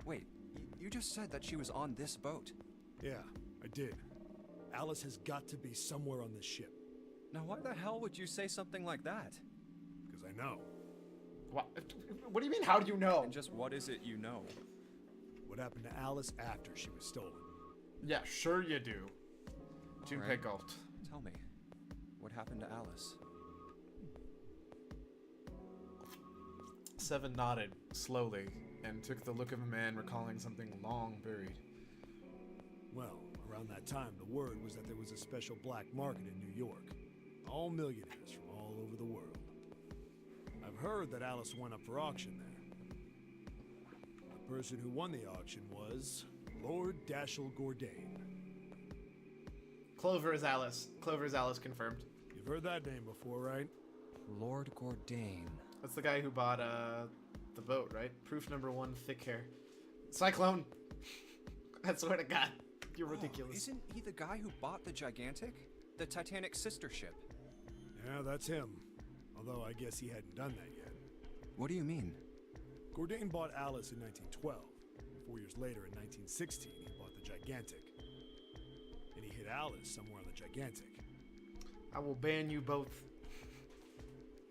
Wait, you just said that she was on this boat. Yeah, I did. Alice has got to be somewhere on this ship. Now why the hell would you say something like that? Because I know. What do you mean, how do you know? And just what is it you know? What happened to Alice after she was stolen. Yeah, sure you do. Junpei Alright. gulped. Tell me, what happened to Alice? Seven nodded, slowly, and took the look of a man recalling something long buried. Well, around that time, the word was that there was a special black market in New York. All millionaires from all over the world. I've heard that Alice went up for auction there. The person who won the auction was Lord Dashiell Gordain. Clover is Alice. Clover is Alice confirmed. You've heard that name before, right? Lord Gordain. That's the guy who bought the boat, right? Proof number 1, thick hair. Cyclone! I swear to God, you're ridiculous. Isn't he the guy who bought the Gigantic? The Titanic's sister ship? Yeah, that's him. Although I guess he hadn't done that yet. What do you mean? Bourdain bought Alice in 1912. 4 years later, in 1916, he bought the Gigantic. And he hit Alice somewhere on the Gigantic. I will ban you both.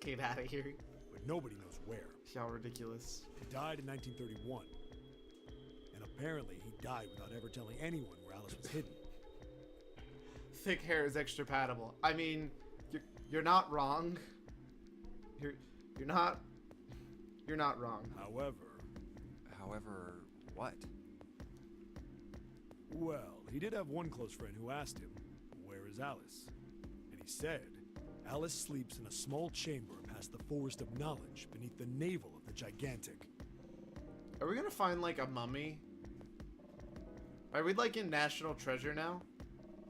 Get out of here. But nobody knows where. Y'all ridiculous. He died in 1931. And apparently he died without ever telling anyone where Alice was hidden. Thick hair is extra patable. I mean, you're not wrong. You're not wrong. However, what? Well, he did have one close friend who asked him, "Where is Alice?" And he said, "Alice sleeps in a small chamber past the Forest of Knowledge beneath the navel of the Gigantic." Are we gonna find like a mummy? Are we like in National Treasure now?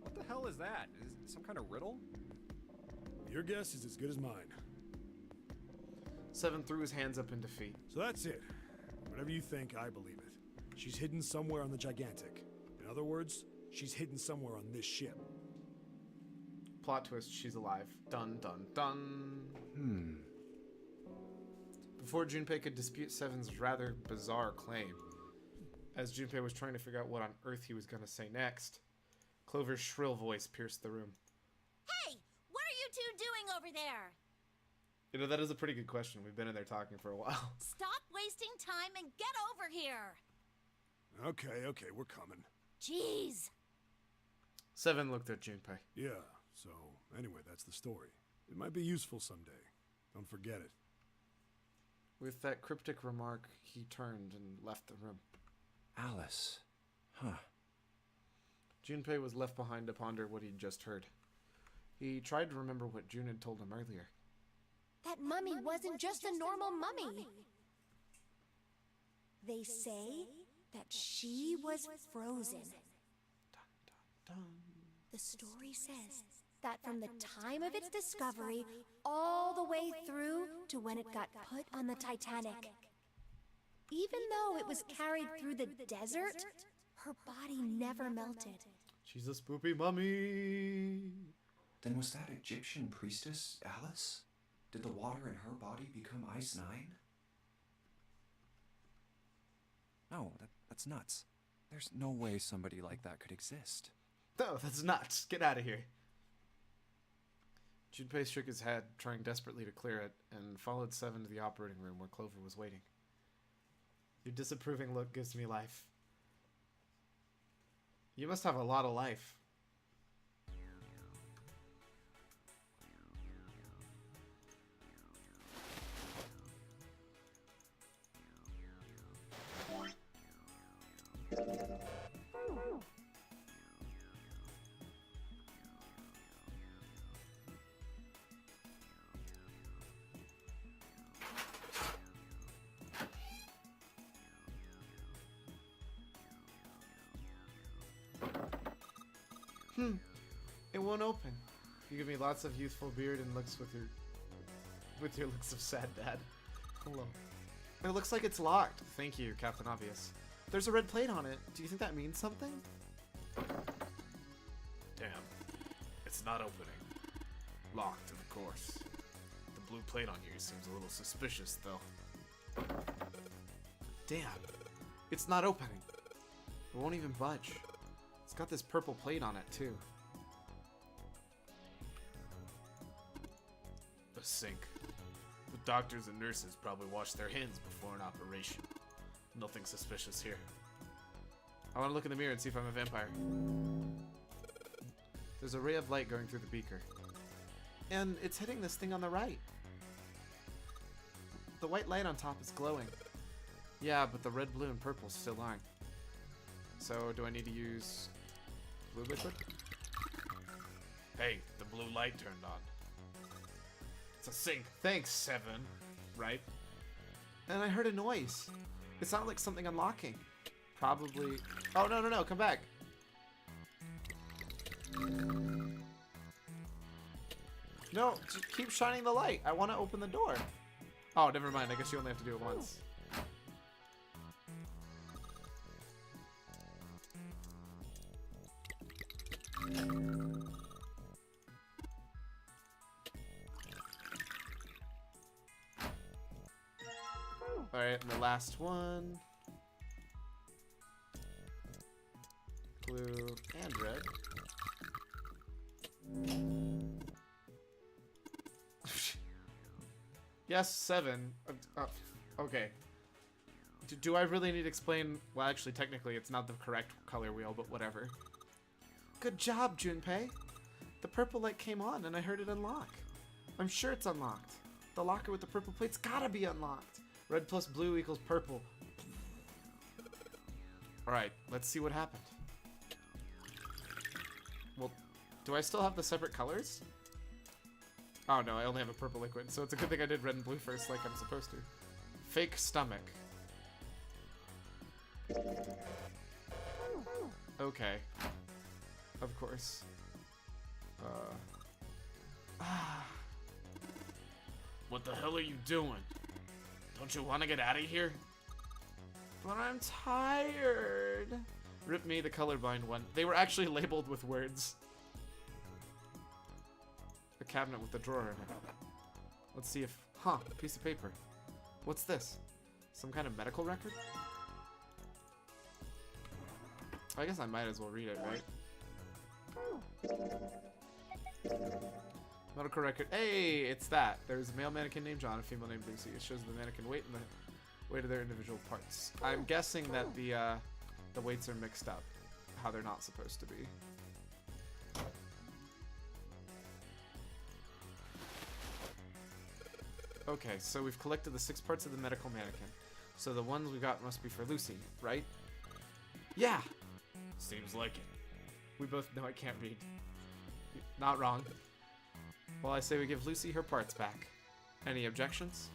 What the hell is that? Is it some kind of riddle? Your guess is as good as mine. Seven threw his hands up in defeat. So that's it. Whatever you think, I believe it. She's hidden somewhere on the Gigantic. In other words, she's hidden somewhere on this ship. Plot twist, she's alive. Dun dun dun. Before Junpei could dispute Seven's rather bizarre claim, as Junpei was trying to figure out what on earth he was going to say next, Clover's shrill voice pierced the room. Hey, what are you two doing over there? You know, that is a pretty good question. We've been in there talking for a while. Stop wasting time and get over here. Okay, we're coming. Jeez. Seven looked at Junpei. Yeah, so anyway, that's the story. It might be useful someday. Don't forget it. With that cryptic remark, he turned and left the room. Alice. Huh. Junpei was left behind to ponder what he'd just heard. He tried to remember what June had told him earlier. That mummy wasn't just a normal mummy. They say that she was frozen. The story says that from the time of its discovery all the way through to when it got put on the Titanic. Even though it was carried through the desert, her body never melted. She's a spoopy mummy. Then was that Egyptian priestess Alice? Did the water in her body become Ice 9? No, that's nuts. There's no way somebody like that could exist. No, that's nuts. Get out of here. Junpei shook his head, trying desperately to clear it, and followed Seven to the operating room where Clover was waiting. Your disapproving look gives me life. You must have a lot of life. It won't open. You give me lots of youthful beard and looks with your looks of sad dad. Hello. It looks like it's locked. Thank you, Captain Obvious. There's a red plate on it. Do you think that means something? Damn. It's not opening. Locked, of course. The blue plate on here seems a little suspicious, though. Damn. It's not opening. It won't even budge. It's got this purple plate on it, too. A sink. The doctors and nurses probably wash their hands before an operation. Nothing suspicious here. I want to look in the mirror and see if I'm a vampire. There's a ray of light going through the beaker. And it's hitting this thing on the right. The white light on top is glowing. Yeah, but the red, blue, and purple still aren't. So, do I need to use blue liquid? Hey, the blue light turned on. It's a sink. Thanks, Seven. Right? And I heard a noise. It sounded like something unlocking. Probably... Oh, no, come back. No, just keep shining the light. I want to open the door. Oh, never mind. I guess you only have to do it once. Alright, and the last one. Blue and red. Yes, 7. Okay. Do I really need to explain? Well, actually, technically, it's not the correct color wheel, but whatever. Good job, Junpei. The purple light came on, and I heard it unlock. I'm sure it's unlocked. The locker with the purple plate's gotta be unlocked. Red plus blue equals purple. Alright, let's see what happened. Well, do I still have the separate colors? Oh no, I only have a purple liquid, so it's a good thing I did red and blue first like I'm supposed to. Fake stomach. Okay. Of course. What the hell are you doing? Don't you want to get out of here? But I'm tired. Rip me, the colorblind one. They were actually labeled with words. A cabinet with a drawer in it. Let's see if... Huh, a piece of paper. What's this? Some kind of medical record? I guess I might as well read it, right? Medical record. Hey, it's that. There's a male mannequin named John, a female named Lucy. It shows the mannequin weight and the weight of their individual parts. I'm guessing that the weights are mixed up, how they're not supposed to be. Okay, so we've collected the 6 parts of the medical mannequin. So the ones we got must be for Lucy, right? Yeah! Seems like it. We both know I can't read. Not wrong. Well, I say we give Lucy her parts back. Any objections?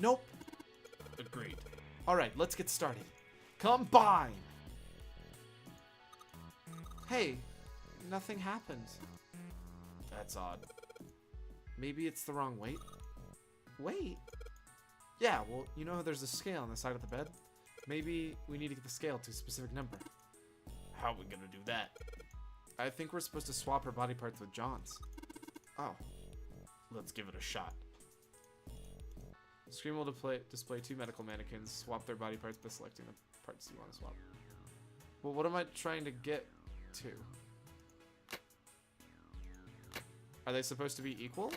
Nope. Agreed. Alright, let's get started. Combine! Hey, nothing happened. That's odd. Maybe it's the wrong weight? Weight? Yeah, well, you know how there's a scale on the side of the bed? Maybe we need to get the scale to a specific number. How are we gonna do that? I think we're supposed to swap her body parts with John's. Oh. Let's give it a shot. Screen will display 2 medical mannequins. Swap their body parts by selecting the parts you want to swap. Well, what am I trying to get to? Are they supposed to be equal?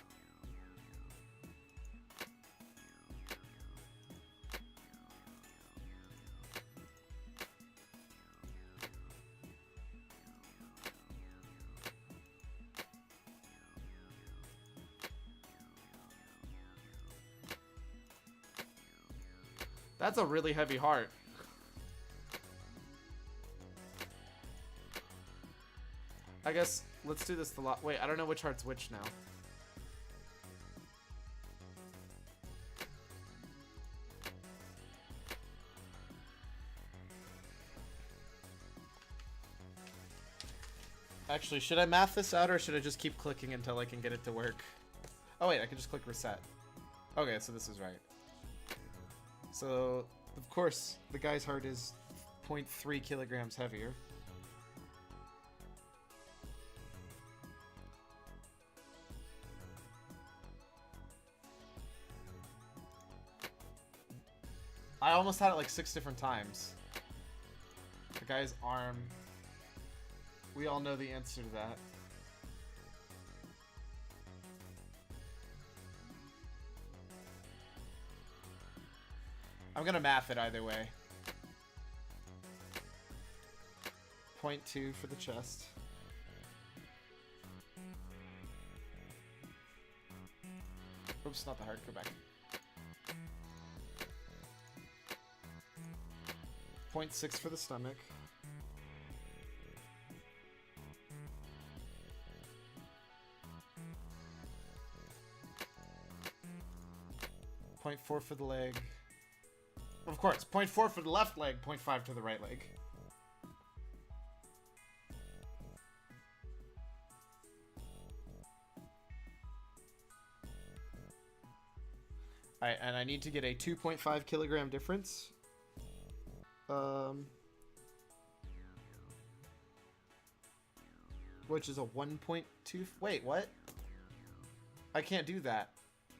That's a really heavy heart. I guess let's do this the lot. Wait, I don't know which heart's which now. Actually, should I math this out or should I just keep clicking until I can get it to work? Oh wait, I can just click reset. Okay, so this is right. So, of course, the guy's heart is 0.3 kilograms heavier. I almost had it like 6 different times. The guy's arm. We all know the answer to that. I'm gonna math it either way. 0.2 for the chest. Oops, not the heart. Go back. 0.6 for the stomach. .4 for the leg. Of course, 0.4 for the left leg, 0.5 to the right leg. Alright, and I need to get a 2.5 kilogram difference. which is a 1.2. Wait, what? I can't do that.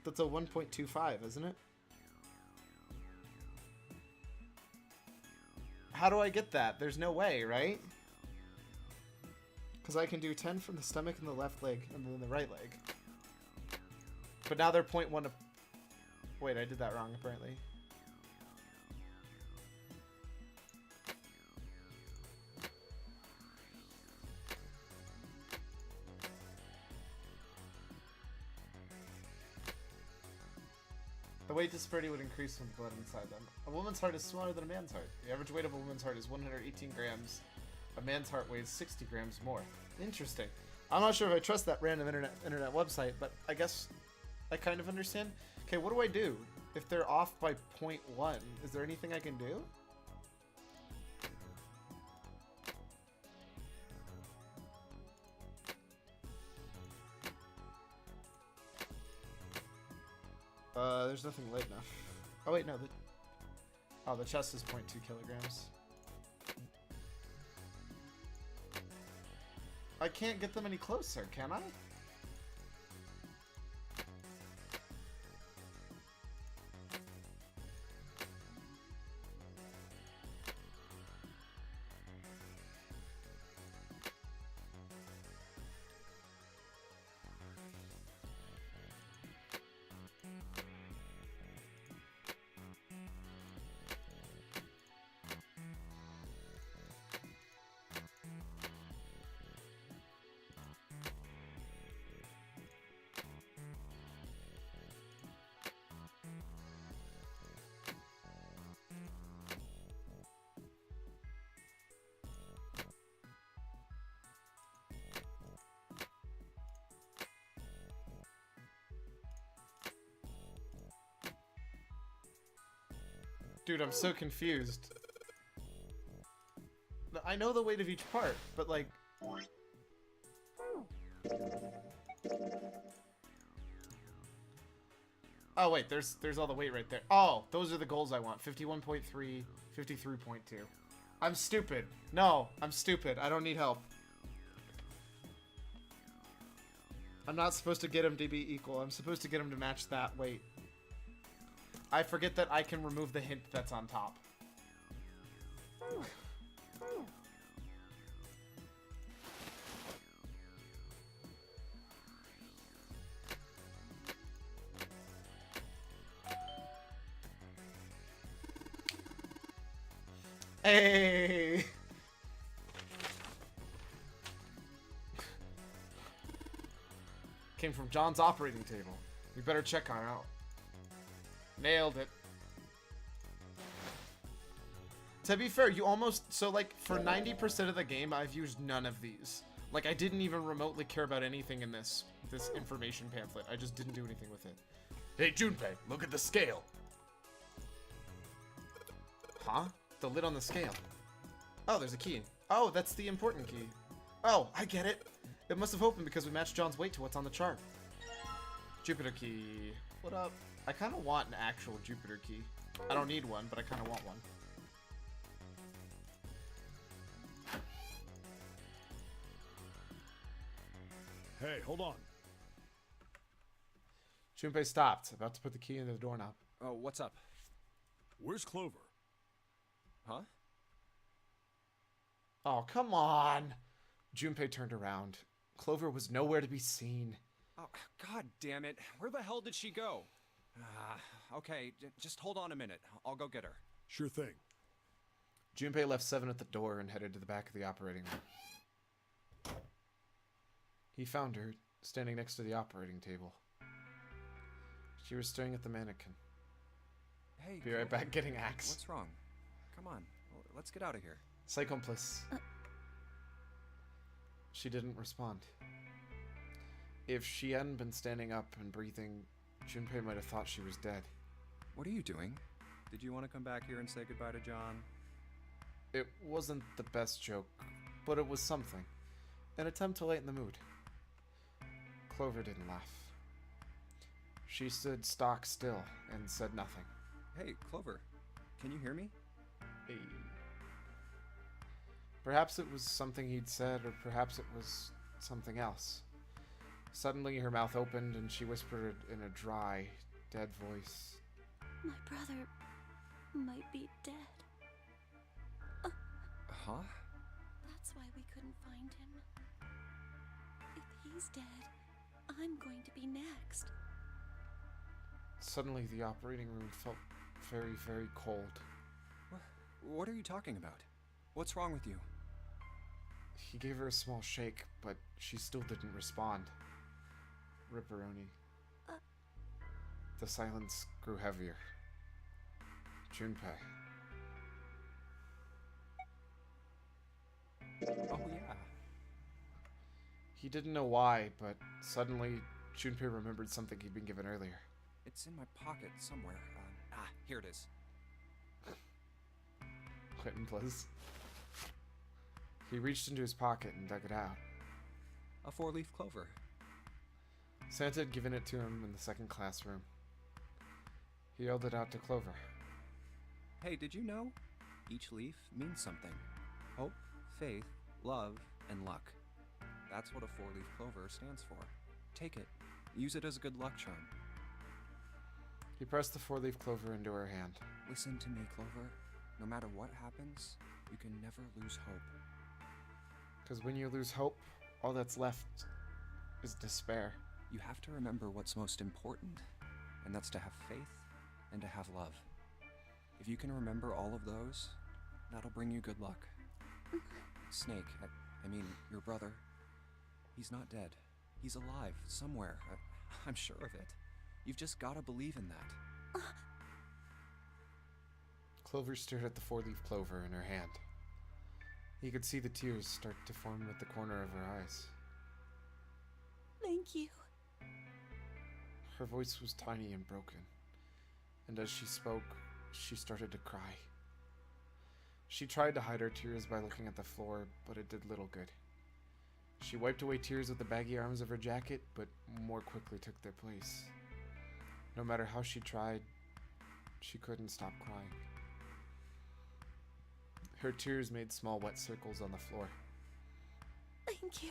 That's a 1.25, isn't it? How do I get that? There's no way, right? Because I can do 10 from the stomach and the left leg, and then the right leg. But now they're 0.1 to... Wait, I did that wrong, apparently. The weight disparity would increase from blood inside them. A woman's heart is smaller than a man's heart. The average weight of a woman's heart is 118 grams. A man's heart weighs 60 grams more. Interesting. I'm not sure if I trust that random internet website, but I guess I kind of understand. Okay, what do I do? If they're off by 0.1, is there anything I can do? There's nothing light enough. Oh wait, no. The chest is 0.2 kilograms. I can't get them any closer, can I? Dude, I'm so confused. I know the weight of each part, but like... Oh wait, there's all the weight right there. Oh, those are the goals I want. 51.3, 53.2. I'm stupid. No, I'm stupid. I don't need help. I'm not supposed to get him to be equal. I'm supposed to get him to match that weight. I forget that I can remove the hint that's on top. Hey! Came from John's operating table. We better check on out. Nailed it. To be fair, you almost... So, like, for 90% of the game, I've used none of these. Like, I didn't even remotely care about anything in this information pamphlet. I just didn't do anything with it. Hey, Junpei, look at the scale. Huh? The lid on the scale. Oh, there's a key. Oh, that's the important key. Oh, I get it. It must have opened because we matched John's weight to what's on the chart. Jupiter key. What up? I kind of want an actual Jupiter key. I don't need one, but I kind of want one. Hey, hold on. Junpei stopped, about to put the key in the doorknob. Oh, what's up? Where's Clover? Huh? Oh, come on! Junpei turned around. Clover was nowhere to be seen. Oh, God damn it. Where the hell did she go? Okay, just hold on a minute. I'll go get her. Sure thing. Junpei left Seven at the door and headed to the back of the operating room. He found her, standing next to the operating table. She was staring at the mannequin. Hey, Be right back getting axed. what's wrong? Come on, let's get out of here. Say complice. She didn't respond. If she hadn't been standing up and breathing, Junpei might have thought she was dead. What are you doing? Did you want to come back here and say goodbye to John? It wasn't the best joke, but it was something. An attempt to lighten the mood. Clover didn't laugh. She stood stock still and said nothing. Hey, Clover, can you hear me? Perhaps it was something he'd said, or perhaps it was something else. Suddenly, her mouth opened and she whispered in a dry, dead voice. My brother might be dead. Huh? That's why we couldn't find him. If he's dead, I'm going to be next. Suddenly, the operating room felt very, very cold. What are you talking about? What's wrong with you? He gave her a small shake, but she still didn't respond. Ripperoni. The silence grew heavier. Junpei. Oh, yeah. He didn't know why, but suddenly Junpei remembered something he'd been given earlier. It's in my pocket somewhere. Here it is. Quentin, please. He reached into his pocket and dug it out. A 4-leaf clover. Santa had given it to him in the second classroom. He held it out to Clover. Hey, did you know? Each leaf means something. Hope, faith, love, and luck. That's what a 4-leaf clover stands for. Take it. Use it as a good luck charm. He pressed the 4-leaf clover into her hand. Listen to me, Clover. No matter what happens, you can never lose hope. Because when you lose hope, all that's left is despair. You have to remember what's most important, and that's to have faith and to have love. If you can remember all of those, that'll bring you good luck. Snake, I mean, your brother, he's not dead. He's alive, somewhere. I'm sure of it. You've just gotta believe in that. Clover stared at the 4-leaf clover in her hand. He could see the tears start to form at the corner of her eyes. Thank you. Her voice was tiny and broken, and as she spoke, she started to cry. She tried to hide her tears by looking at the floor, but it did little good. She wiped away tears with the baggy arms of her jacket, but more quickly took their place. No matter how she tried, she couldn't stop crying. Her tears made small wet circles on the floor. Thank you.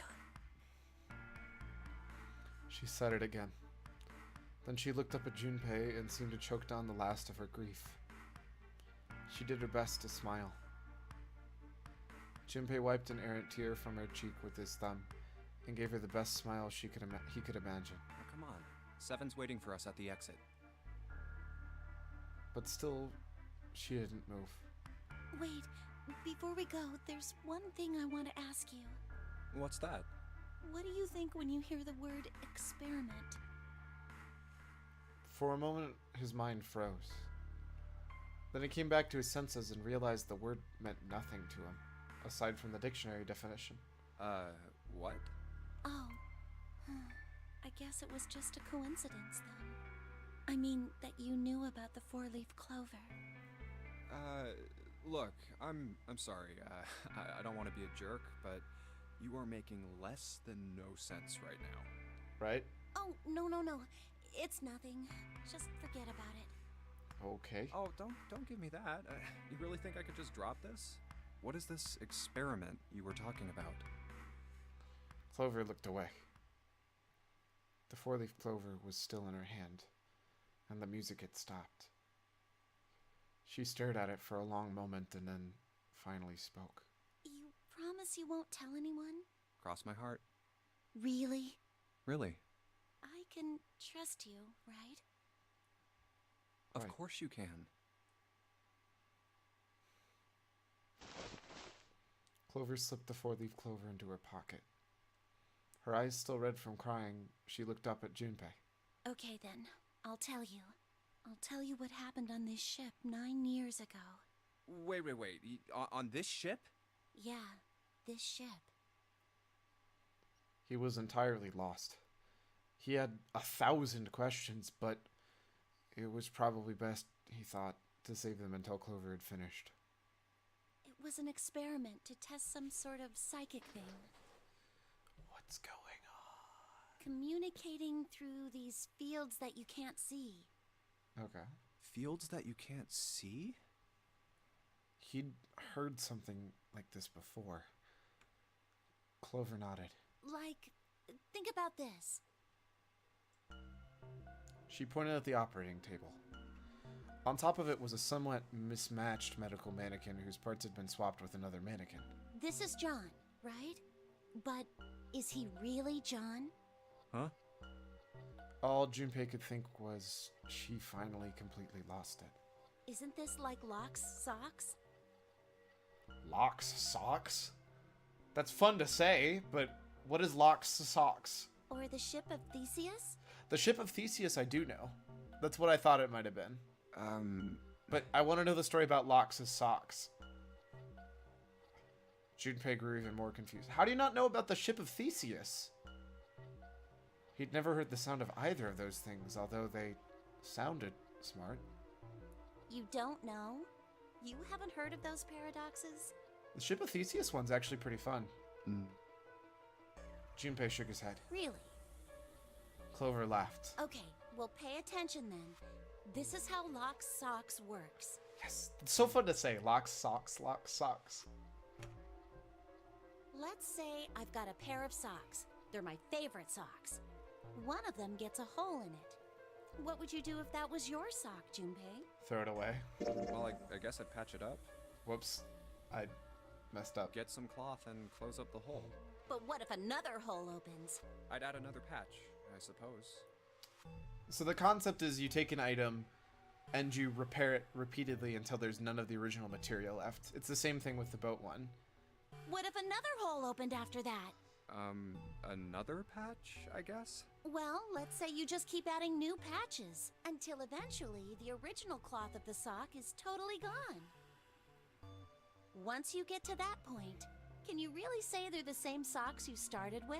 She said it again. Then she looked up at Junpei and seemed to choke down the last of her grief. She did her best to smile. Junpei wiped an errant tear from her cheek with his thumb and gave her the best smile he could imagine. Now, come on. Seven's waiting for us at the exit. But still, she didn't move. Wait, before we go, there's one thing I want to ask you. What's that? What do you think when you hear the word experiment? For a moment, his mind froze. Then he came back to his senses and realized the word meant nothing to him, aside from the dictionary definition. What? Oh, I guess it was just a coincidence then. I mean, that you knew about the 4-leaf clover. Look, I'm sorry. I don't want to be a jerk, but you are making less than no sense right now. Right? Oh, no. It's nothing. Just forget about it. Okay. Oh, don't give me that. You really think I could just drop this? What is this experiment you were talking about? Clover looked away. The 4-leaf clover was still in her hand, and the music had stopped. She stared at it for a long moment and then finally spoke. You promise you won't tell anyone? Cross my heart. Really? Really? I can trust you, right? Of Right. course you can. Clover slipped the 4-leaf clover into her pocket. Her eyes still red from crying, she looked up at Junpei. Okay then, I'll tell you. I'll tell you what happened on this ship 9 years ago. Wait. On this ship? Yeah, this ship. He was entirely lost. He had 1,000 questions, but it was probably best, he thought, to save them until Clover had finished. It was an experiment to test some sort of psychic thing. What's going on? Communicating through these fields that you can't see. Okay. Fields that you can't see? He'd heard something like this before. Clover nodded. Like, think about this. She pointed at the operating table. On top of it was a somewhat mismatched medical mannequin whose parts had been swapped with another mannequin. This is John, right? But is he really John? Huh? All Junpei could think was she finally completely lost it. Isn't this like Locke's socks? Locke's socks? That's fun to say, but what is Locke's socks? Or the ship of Theseus? The ship of Theseus I do know. That's what I thought it might have been. But I want to know the story about Locke's socks. Junpei grew even more confused. How do you not know about the ship of Theseus? He'd never heard the sound of either of those things, although they sounded smart. You don't know? You haven't heard of those paradoxes? The ship of Theseus one's actually pretty fun. Junpei shook his head. Really? Clover laughed. Okay, well pay attention then. This is how Locke's socks works. Yes, it's so fun to say. Locke's socks, Locke's socks. Let's say I've got a pair of socks. They're my favorite socks. One of them gets a hole in it. What would you do if that was your sock, Junpei? Throw it away. Well, I guess I'd patch it up. Whoops. I messed up. Get some cloth and close up the hole. But what if another hole opens? I'd add another patch, I suppose. So the concept is you take an item and you repair it repeatedly until there's none of the original material left. It's the same thing with the boat one. What if another hole opened after that? Another patch, I guess? Well, let's say you just keep adding new patches until eventually the original cloth of the sock is totally gone. Once you get to that point, can you really say they're the same socks you started with?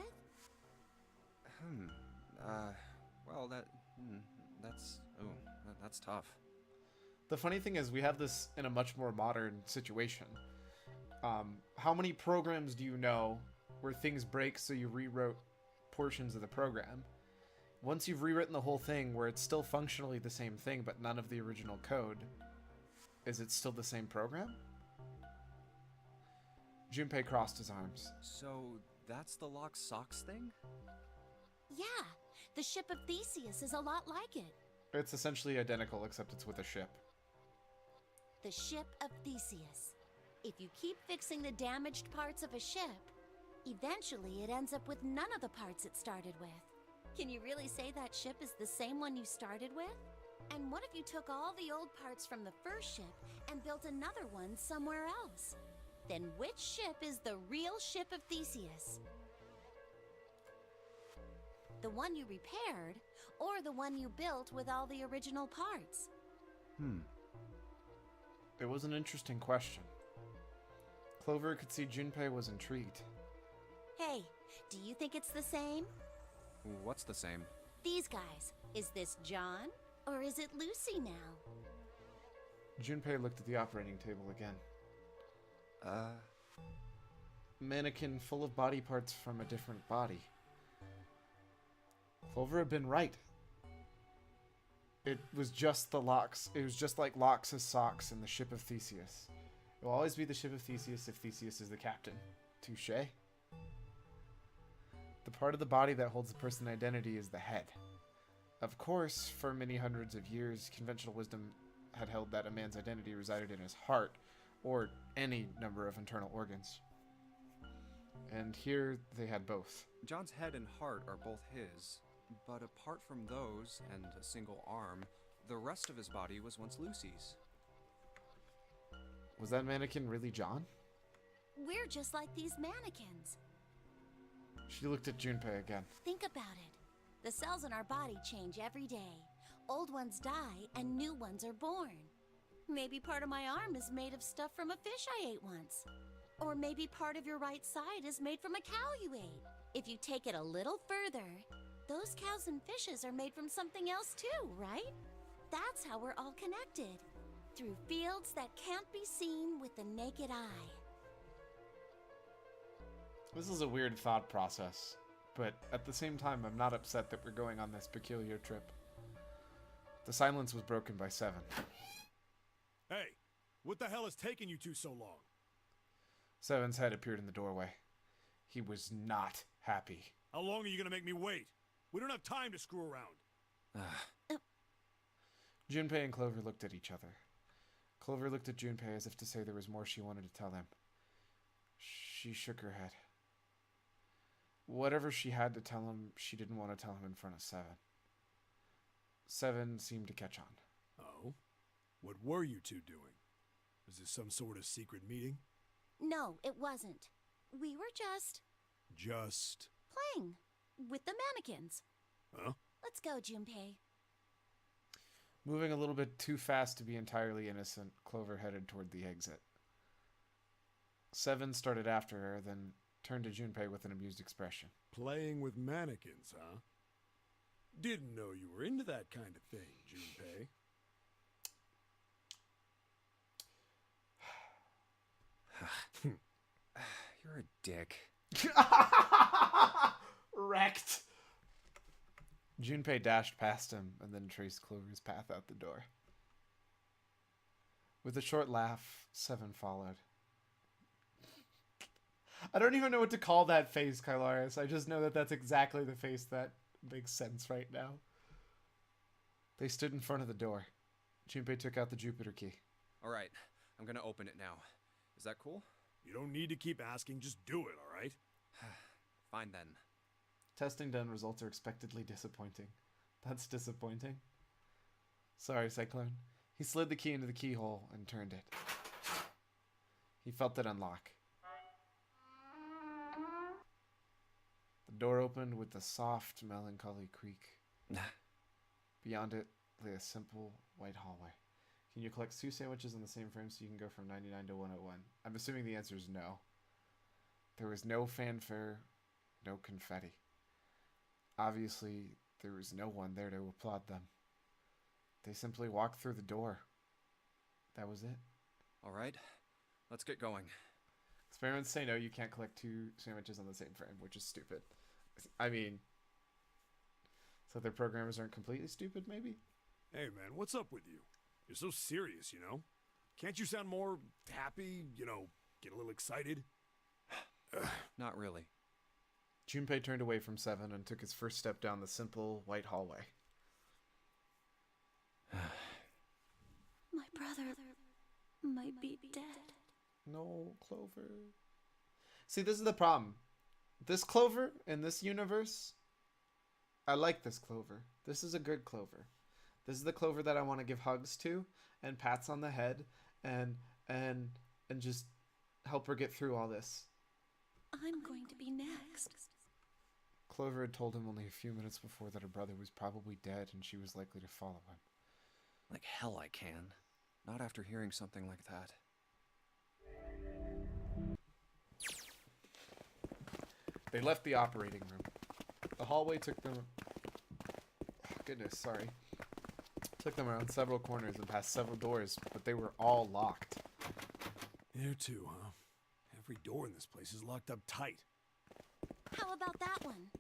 Well, that's tough. The funny thing is we have this in a much more modern situation. How many programs do you know where things break so you rewrote portions of the program? Once you've rewritten the whole thing where it's still functionally the same thing but none of the original code, is it still the same program? Junpei crossed his arms. So, that's the Locke's socks thing? Yeah, the ship of Theseus is a lot like it. It's essentially identical except it's with a ship. The ship of Theseus. If you keep fixing the damaged parts of a ship, eventually it ends up with none of the parts it started with. Can you really say that ship is the same one you started with? And what if you took all the old parts from the first ship and built another one somewhere else? Then which ship is the real ship of Theseus? The one you repaired, or the one you built with all the original parts? It was an interesting question. Clover could see Junpei was intrigued. Hey, do you think it's the same? What's the same? These guys. Is this John, or is it Lucy now? Junpei looked at the operating table again. Mannequin full of body parts from a different body. Clover had been right. It was just the Locks. It was just like Locks' socks in the ship of Theseus. It will always be the ship of Theseus if Theseus is the captain. Touché. The part of the body that holds the person's identity is the head. Of course, for many hundreds of years, conventional wisdom had held that a man's identity resided in his heart, or any number of internal organs. And here they had both. John's head and heart are both his, but apart from those and a single arm, the rest of his body was once Lucy's. Was that mannequin really John? We're just like these mannequins. She looked at Junpei again. Think about it. The cells in our body change every day. Old ones die and new ones are born. Maybe part of my arm is made of stuff from a fish I ate once. Or maybe part of your right side is made from a cow you ate. If you take it a little further, those cows and fishes are made from something else too, right? That's how we're all connected. Through fields that can't be seen with the naked eye. This is a weird thought process, but at the same time, I'm not upset that we're going on this peculiar trip. The silence was broken by Seven. Hey, what the hell has taken you two so long? Seven's head appeared in the doorway. He was not happy. How long are you gonna make me wait? We don't have time to screw around. Junpei and Clover looked at each other. Clover looked at Junpei as if to say there was more she wanted to tell him. She shook her head. Whatever she had to tell him, she didn't want to tell him in front of Seven. Seven seemed to catch on. Oh? What were you two doing? Was this some sort of secret meeting? No, it wasn't. We were just Just... playing with the mannequins. Huh? Let's go, Junpei. Moving a little bit too fast to be entirely innocent, Clover headed toward the exit. Seven started after her, then turned to Junpei with an amused expression. Playing with mannequins, huh? Didn't know you were into that kind of thing, Junpei. You're a dick. Wrecked. Junpei dashed past him and then traced Clover's path out the door. With a short laugh, Seven followed. I don't even know what to call that face, Kylaris. I just know that that's exactly the face that makes sense right now. They stood in front of the door. Junpei took out the Jupiter key. All right, I'm gonna open it now. Is that cool? You don't need to keep asking, just do it, alright? Fine then. Testing done, results are expectedly disappointing. That's disappointing. Sorry, Cyclone. He slid the key into the keyhole and turned it. He felt it unlock. The door opened with a soft, melancholy creak. Beyond it lay a simple white hallway. Can you collect 2 sandwiches in the same frame so you can go from 99 to 101? I'm assuming the answer is no. There was no fanfare, no confetti. Obviously, there was no one there to applaud them. They simply walked through the door. That was it. All right, let's get going. Experiments say no, you can't collect 2 sandwiches on the same frame, which is stupid. I mean, so their programmers aren't completely stupid, maybe? Hey man, what's up with you? You're so serious, you know? Can't you sound more happy, get a little excited? Not really. Junpei turned away from Seven and took his first step down the simple white hallway. My brother might be dead. No, Clover. See, this is the problem. This Clover in this universe, I like this Clover. This is a good Clover. This is the Clover that I want to give hugs to and pats on the head and just help her get through all this. I'm going to be next. Clover had told him only a few minutes before that her brother was probably dead and she was likely to follow him. Like hell I can. Not after hearing something like that. They left the operating room. The hallway took them... Took them around several corners and past several doors, but they were all locked. There too, huh? Every door in this place is locked up tight. How about that one?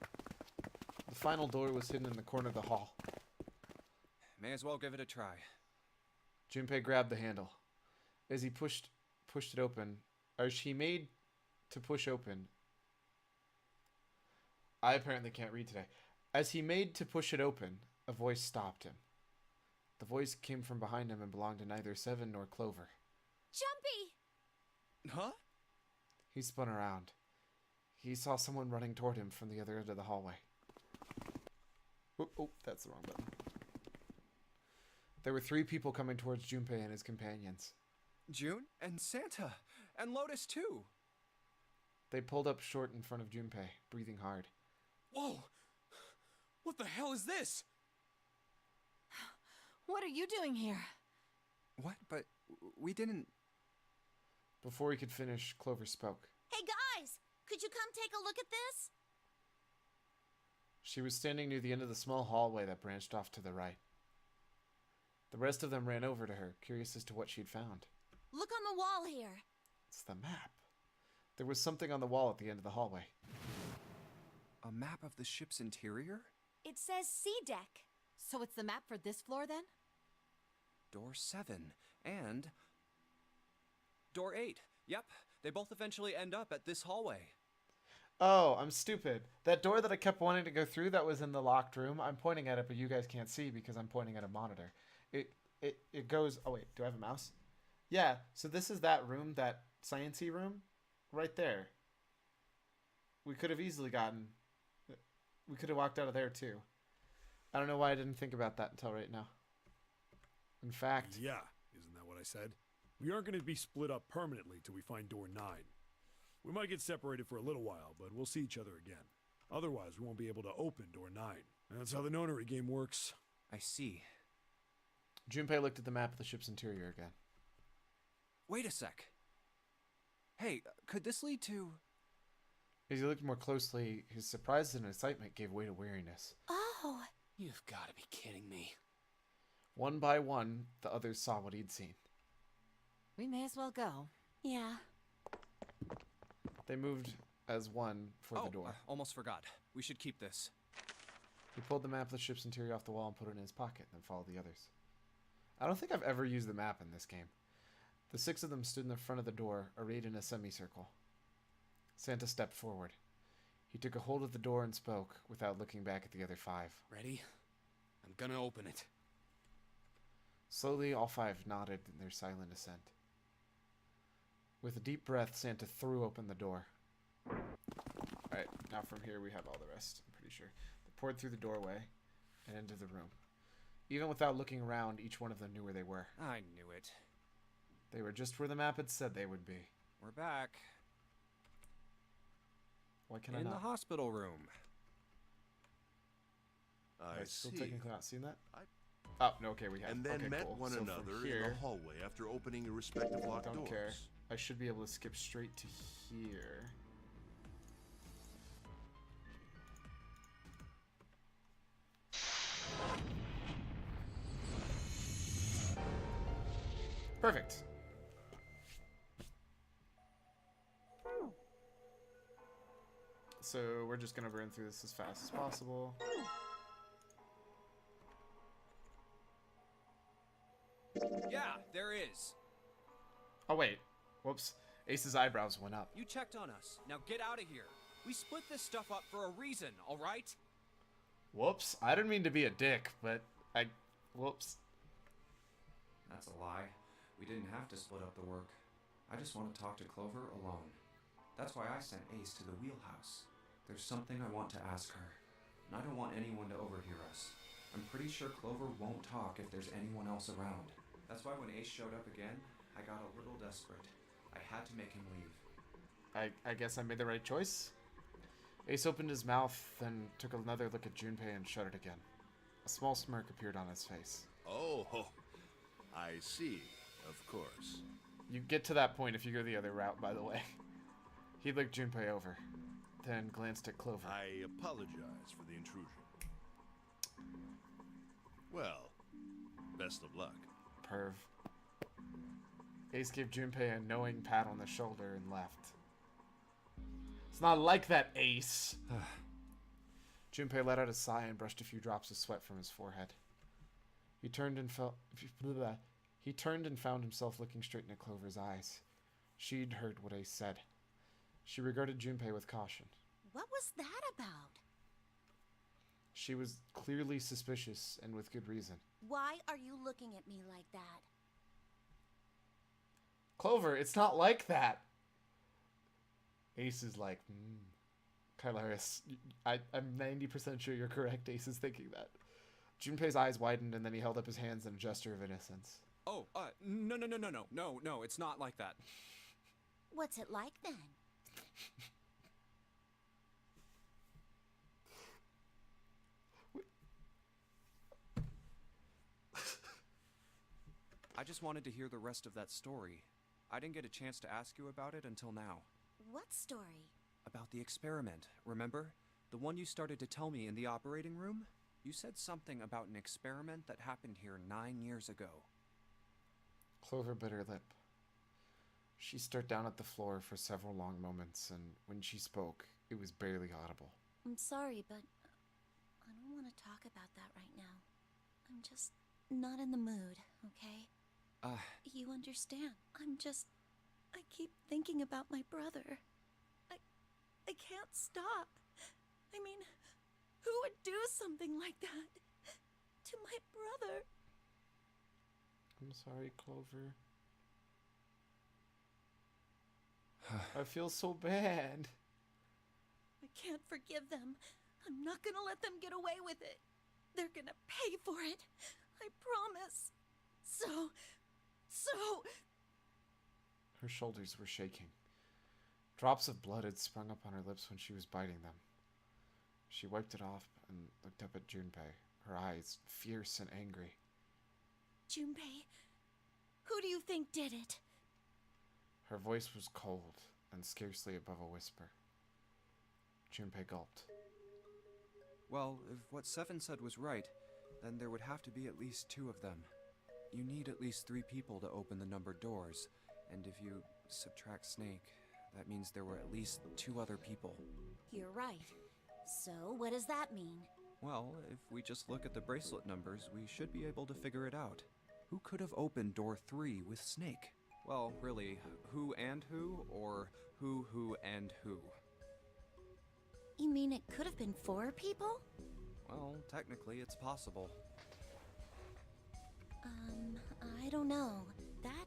The final door was hidden in the corner of the hall. May as well give it a try. Junpei grabbed the handle. As he pushed it open, or she made to push open. I apparently can't read today. As he made to push it open, a voice stopped him. The voice came from behind him and belonged to neither Seven nor Clover. Jumpy! Huh? He spun around. He saw someone running toward him from the other end of the hallway. Oh, that's the wrong button. There were 3 people coming towards Junpei and his companions. June and Santa and Lotus too. They pulled up short in front of Junpei, breathing hard. Whoa! What the hell is this? What are you doing here? What? But we didn't... Before he could finish, Clover spoke. Hey guys, could you come take a look at this? She was standing near the end of the small hallway that branched off to the right. The rest of them ran over to her, curious as to what she'd found. Look on the wall here. It's the map. There was something on the wall at the end of the hallway. A map of the ship's interior? It says C deck. So it's the map for this floor then? Door 7 and... Door 8. Yep, they both eventually end up at this hallway. Oh, I'm stupid. That door that I kept wanting to go through that was in the locked room. I'm pointing at it, but you guys can't see because I'm pointing at a monitor. It goes. Oh wait, do I have a mouse? Yeah. So this is that room, that sciencey room, right there. We could have easily gotten. We could have walked out of there too. I don't know why I didn't think about that until right now. In fact, Yeah, isn't that what I said? We aren't going to be split up permanently till we find door 9. We might get separated for a little while, but we'll see each other again. Otherwise, we won't be able to open door 9. That's how the nonary game works. I see. Junpei looked at the map of the ship's interior again. Wait a sec. Hey, could this lead to... As he looked more closely, his surprise and excitement gave way to weariness. Oh, You've got to be kidding me. One by one, the others saw what he'd seen. We may as well go. yeah. They moved as one for the door. almost forgot. We should keep this. He pulled the map of the ship's interior off the wall and put it in his pocket, then followed the others. I don't think I've ever used the map in this game. The 6 of them stood in the front of the door, arrayed in a semicircle. Santa stepped forward. He took a hold of the door and spoke, without looking back at the other 5. Ready? I'm gonna open it. Slowly, all 5 nodded in their silent assent. With a deep breath, Santa threw open the door. Alright, now from here we have all the rest, I'm pretty sure. They poured through the doorway and into the room. Even without looking around, each one of them knew where they were. I knew it. They were just where the map had said they would be. We're back. Why can I In not? the hospital room. I still see. technically not seen that? I- Oh, no, okay, we have. And then okay, met cool. one So from another in here, the hallway after opening your respective locked don't doors. care. I should be able to skip straight to here. Perfect. So we're just gonna run through this as fast as possible. Yeah, there is. Oh wait, whoops. Ace's eyebrows went up. You checked on us. Now get out of here. We split this stuff up for a reason, all right? Whoops. I didn't mean to be a dick, but whoops. That's a lie. We didn't have to split up the work. I just want to talk to Clover alone. That's why I sent Ace to the wheelhouse. There's something I want to ask her, and I don't want anyone to overhear us. I'm pretty sure Clover won't talk if there's anyone else around. That's why when Ace showed up again, I got a little desperate. I had to make him leave. I guess I made the right choice. Ace opened his mouth, then took another look at Junpei and shut it again. A small smirk appeared on his face. Oh, I see. Of course. You get to that point if you go the other route, by the way. He looked Junpei over, then glanced at Clover. I apologize for the intrusion. Well, best of luck. Perv. Ace gave Junpei a knowing pat on the shoulder and left. It's not like that, Ace. Junpei let out a sigh and brushed a few drops of sweat from his forehead. He turned and found himself looking straight into Clover's eyes. She'd heard what Ace said. She regarded Junpei with caution. What was that about? She was clearly suspicious, and with good reason. Why are you looking at me like that? Clover, it's not like that. Ace is like, Kyla Harris, I'm 90% sure you're correct. Ace is thinking that. Junpei's eyes widened, and then he held up his hands in a gesture of innocence. Oh, no, it's not like that. What's it like then? I just wanted to hear the rest of that story. I didn't get a chance to ask you about it until now. What story? About the experiment, remember? The one you started to tell me in the operating room? You said something about an experiment that happened here 9 years ago. Clover bit her lip. She stared down at the floor for several long moments, and when she spoke, it was barely audible. I'm sorry, but I don't want to talk about that right now. I'm just not in the mood, okay? You understand. I keep thinking about my brother. I can't stop. I mean, who would do something like that to my brother? I'm sorry, Clover. I feel so bad. I can't forgive them. I'm not gonna let them get away with it. They're gonna pay for it. I promise. So... Her shoulders were shaking. Drops of blood had sprung up on her lips when she was biting them. She wiped it off and looked up at Junpei, her eyes fierce and angry. Junpei, who do you think did it? Her voice was cold and scarcely above a whisper. Junpei gulped. Well, if what Seven said was right, then there would have to be at least 2 of them. You need at least 3 people to open the numbered doors, and if you subtract Snake, that means there were at least 2 other people. You're right. So, what does that mean? Well, if we just look at the bracelet numbers, we should be able to figure it out. Who could have opened door 3 with Snake? Well, really, who and who, or who and who? You mean it could have been 4 people? Well, technically it's possible. I don't know. That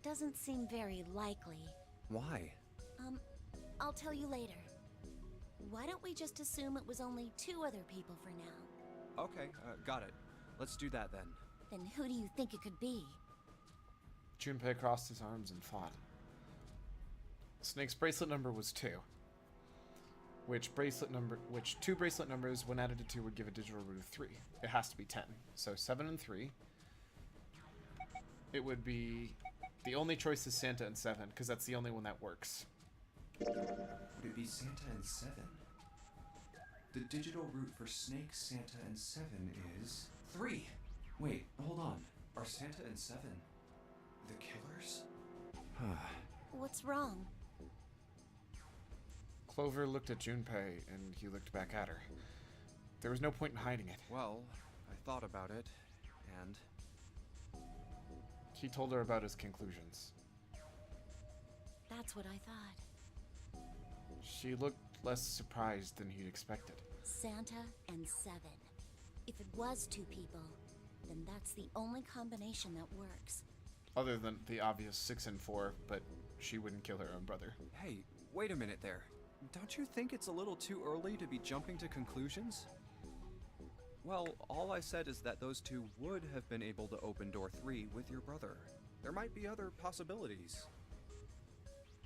doesn't seem very likely. Why? I'll tell you later. Why don't we just assume it was only 2 other people for now? Okay, got it. Let's do that then. Then who do you think it could be? Junpei crossed his arms and thought. Snake's bracelet number was 2. Which 2 bracelet numbers, when added to 2, would give a digital root of 3. It has to be 10. So 7 and 3. It would be... The only choice is Santa and 7, because that's the only one that works. Would it be Santa and 7? The digital root for Snake, Santa, and 7 is 3. Wait, hold on. Are Santa and 7 the killers? What's wrong? Clover looked at Junpei, and he looked back at her. There was no point in hiding it. Well, I thought about it, and... He told her about his conclusions. That's what I thought. She looked less surprised than he'd expected. Santa and 7. If it was 2 people, then that's the only combination that works. Other than the obvious 6 and 4, but she wouldn't kill her own brother. Hey, wait a minute there. Don't you think it's a little too early to be jumping to conclusions? Well, all I said is that those 2 would have been able to open door 3 with your brother. There might be other possibilities.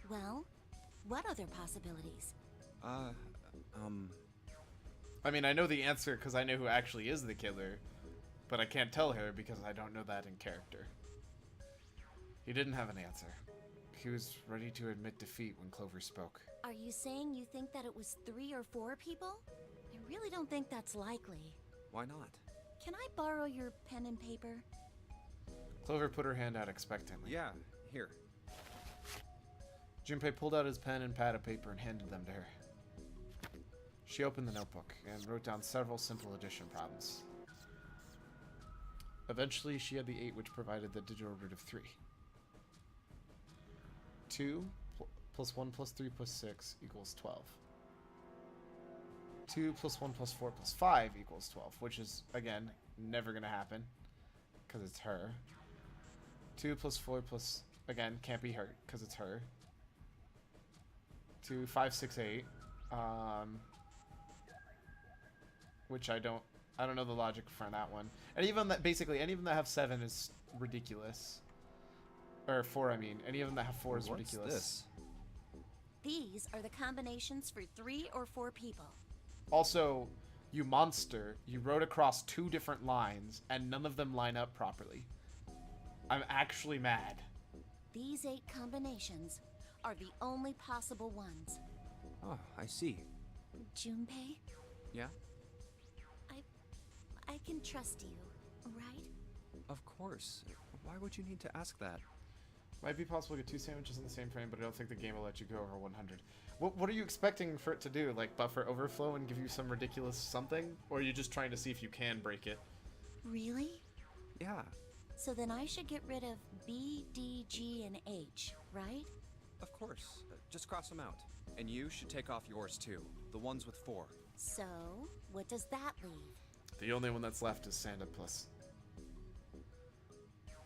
Well, what other possibilities? I mean, I know the answer because I know who actually is the killer, but I can't tell her because I don't know that in character. He didn't have an answer. He was ready to admit defeat when Clover spoke. Are you saying you think that it was 3 or 4 people? I really don't think that's likely. Why not? Can I borrow your pen and paper? Clover put her hand out expectantly. Yeah, here. Junpei pulled out his pen and pad of paper and handed them to her. She opened the notebook and wrote down several simple addition problems. Eventually, she had the 8, which provided the digital root of 3. 2 plus 1 plus 3 plus 6 equals 12. 2 plus 1 plus 4 plus 5 equals 12, which is, again, never going to happen because it's her. 2 plus 4 plus, again, can't be her because it's her. 2, 5, 6, 8. Which I don't know the logic for that one. And even that, basically, any of them that have 7 is ridiculous. Or 4, I mean. Any of them that have 4 is ridiculous. What's this? These are the combinations for 3 or 4 people. Also, you monster, you wrote across 2 different lines, and none of them line up properly. I'm actually mad. These 8 combinations are the only possible ones. Oh, I see. Junpei, Yeah? I can trust you, right? Of course. Why would you need to ask that? Might be possible to get 2 sandwiches in the same frame, but I don't think the game will let you go over 100. What are you expecting for it to do? Like, buffer overflow and give you some ridiculous something? Or are you just trying to see if you can break it? Really? Yeah, So then I should get rid of B, D, G, and H, right? of course. Just cross them out. And you should take off yours too. The ones with 4. So, what does that leave? The only one that's left is Santa plus.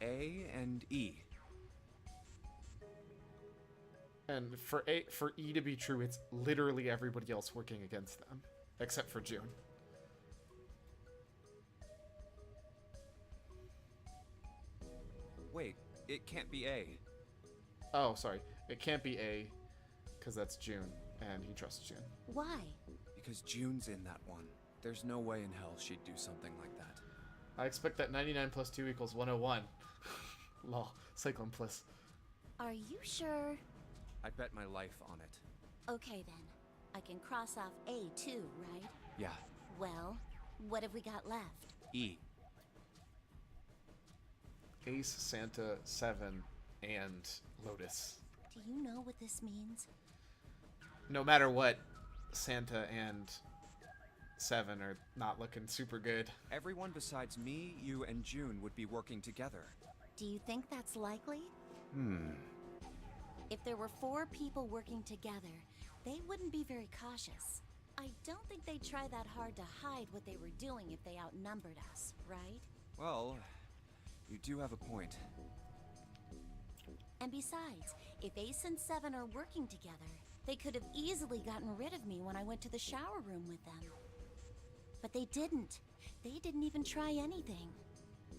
A and E. And for E to be true, it's literally everybody else working against them, except for June. Wait, it can't be A. Oh, sorry. It can't be A, because that's June, and he trusts June. Why? Because June's in that one. There's no way in hell she'd do something like that. I expect that 99 plus 2 equals 101. Lol. Cyclone plus. Are you sure? I'd bet my life on it. Okay then. I can cross off A too, right? Yeah, Well, what have we got left? E. Ace, Santa, 7, and Lotus. Do you know what this means? No matter what, Santa and 7 are not looking super good. Everyone besides me, you, and June would be working together. Do you think that's likely? If there were 4 people working together, they wouldn't be very cautious. I don't think they'd try that hard to hide what they were doing if they outnumbered us, right? Well, you do have a point. And besides, if Ace and 7 are working together, they could have easily gotten rid of me when I went to the shower room with them. But they didn't. They didn't even try anything.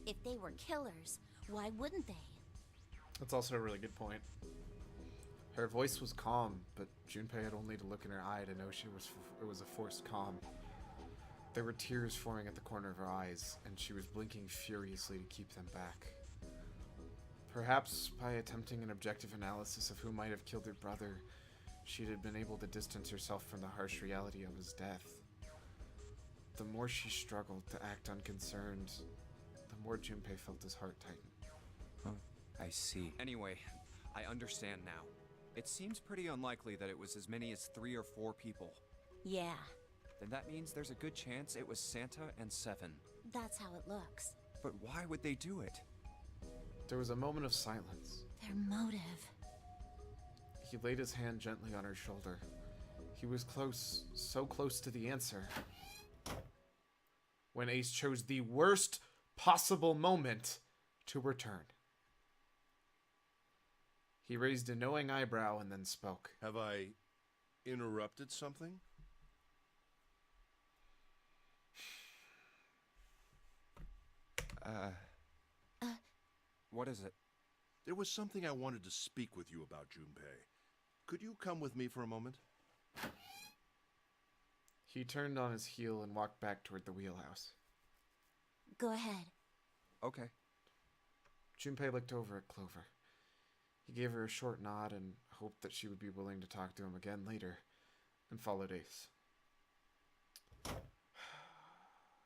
If they were killers, why wouldn't they? That's also a really good point. Her voice was calm, but Junpei had only to look in her eye to know it was a forced calm. There were tears forming at the corner of her eyes, and she was blinking furiously to keep them back. Perhaps by attempting an objective analysis of who might have killed her brother, she had been able to distance herself from the harsh reality of his death. The more she struggled to act unconcerned, the more Junpei felt his heart tighten. I see. Anyway, I understand now. It seems pretty unlikely that it was as many as 3 or 4 people. Yeah, Then that means there's a good chance it was Santa and 7. that's how it looks. But why would they do it? There was a moment of silence. Their motive. He laid his hand gently on her shoulder. He was close, so close to the answer. When Ace chose the worst possible moment to return. He raised a knowing eyebrow and then spoke. Have I interrupted something? What is it? There was something I wanted to speak with you about, Junpei. Could you come with me for a moment? He turned on his heel and walked back toward the wheelhouse. Go ahead. Okay. Junpei looked over at Clover. He gave her a short nod and hoped that she would be willing to talk to him again later, and followed Ace.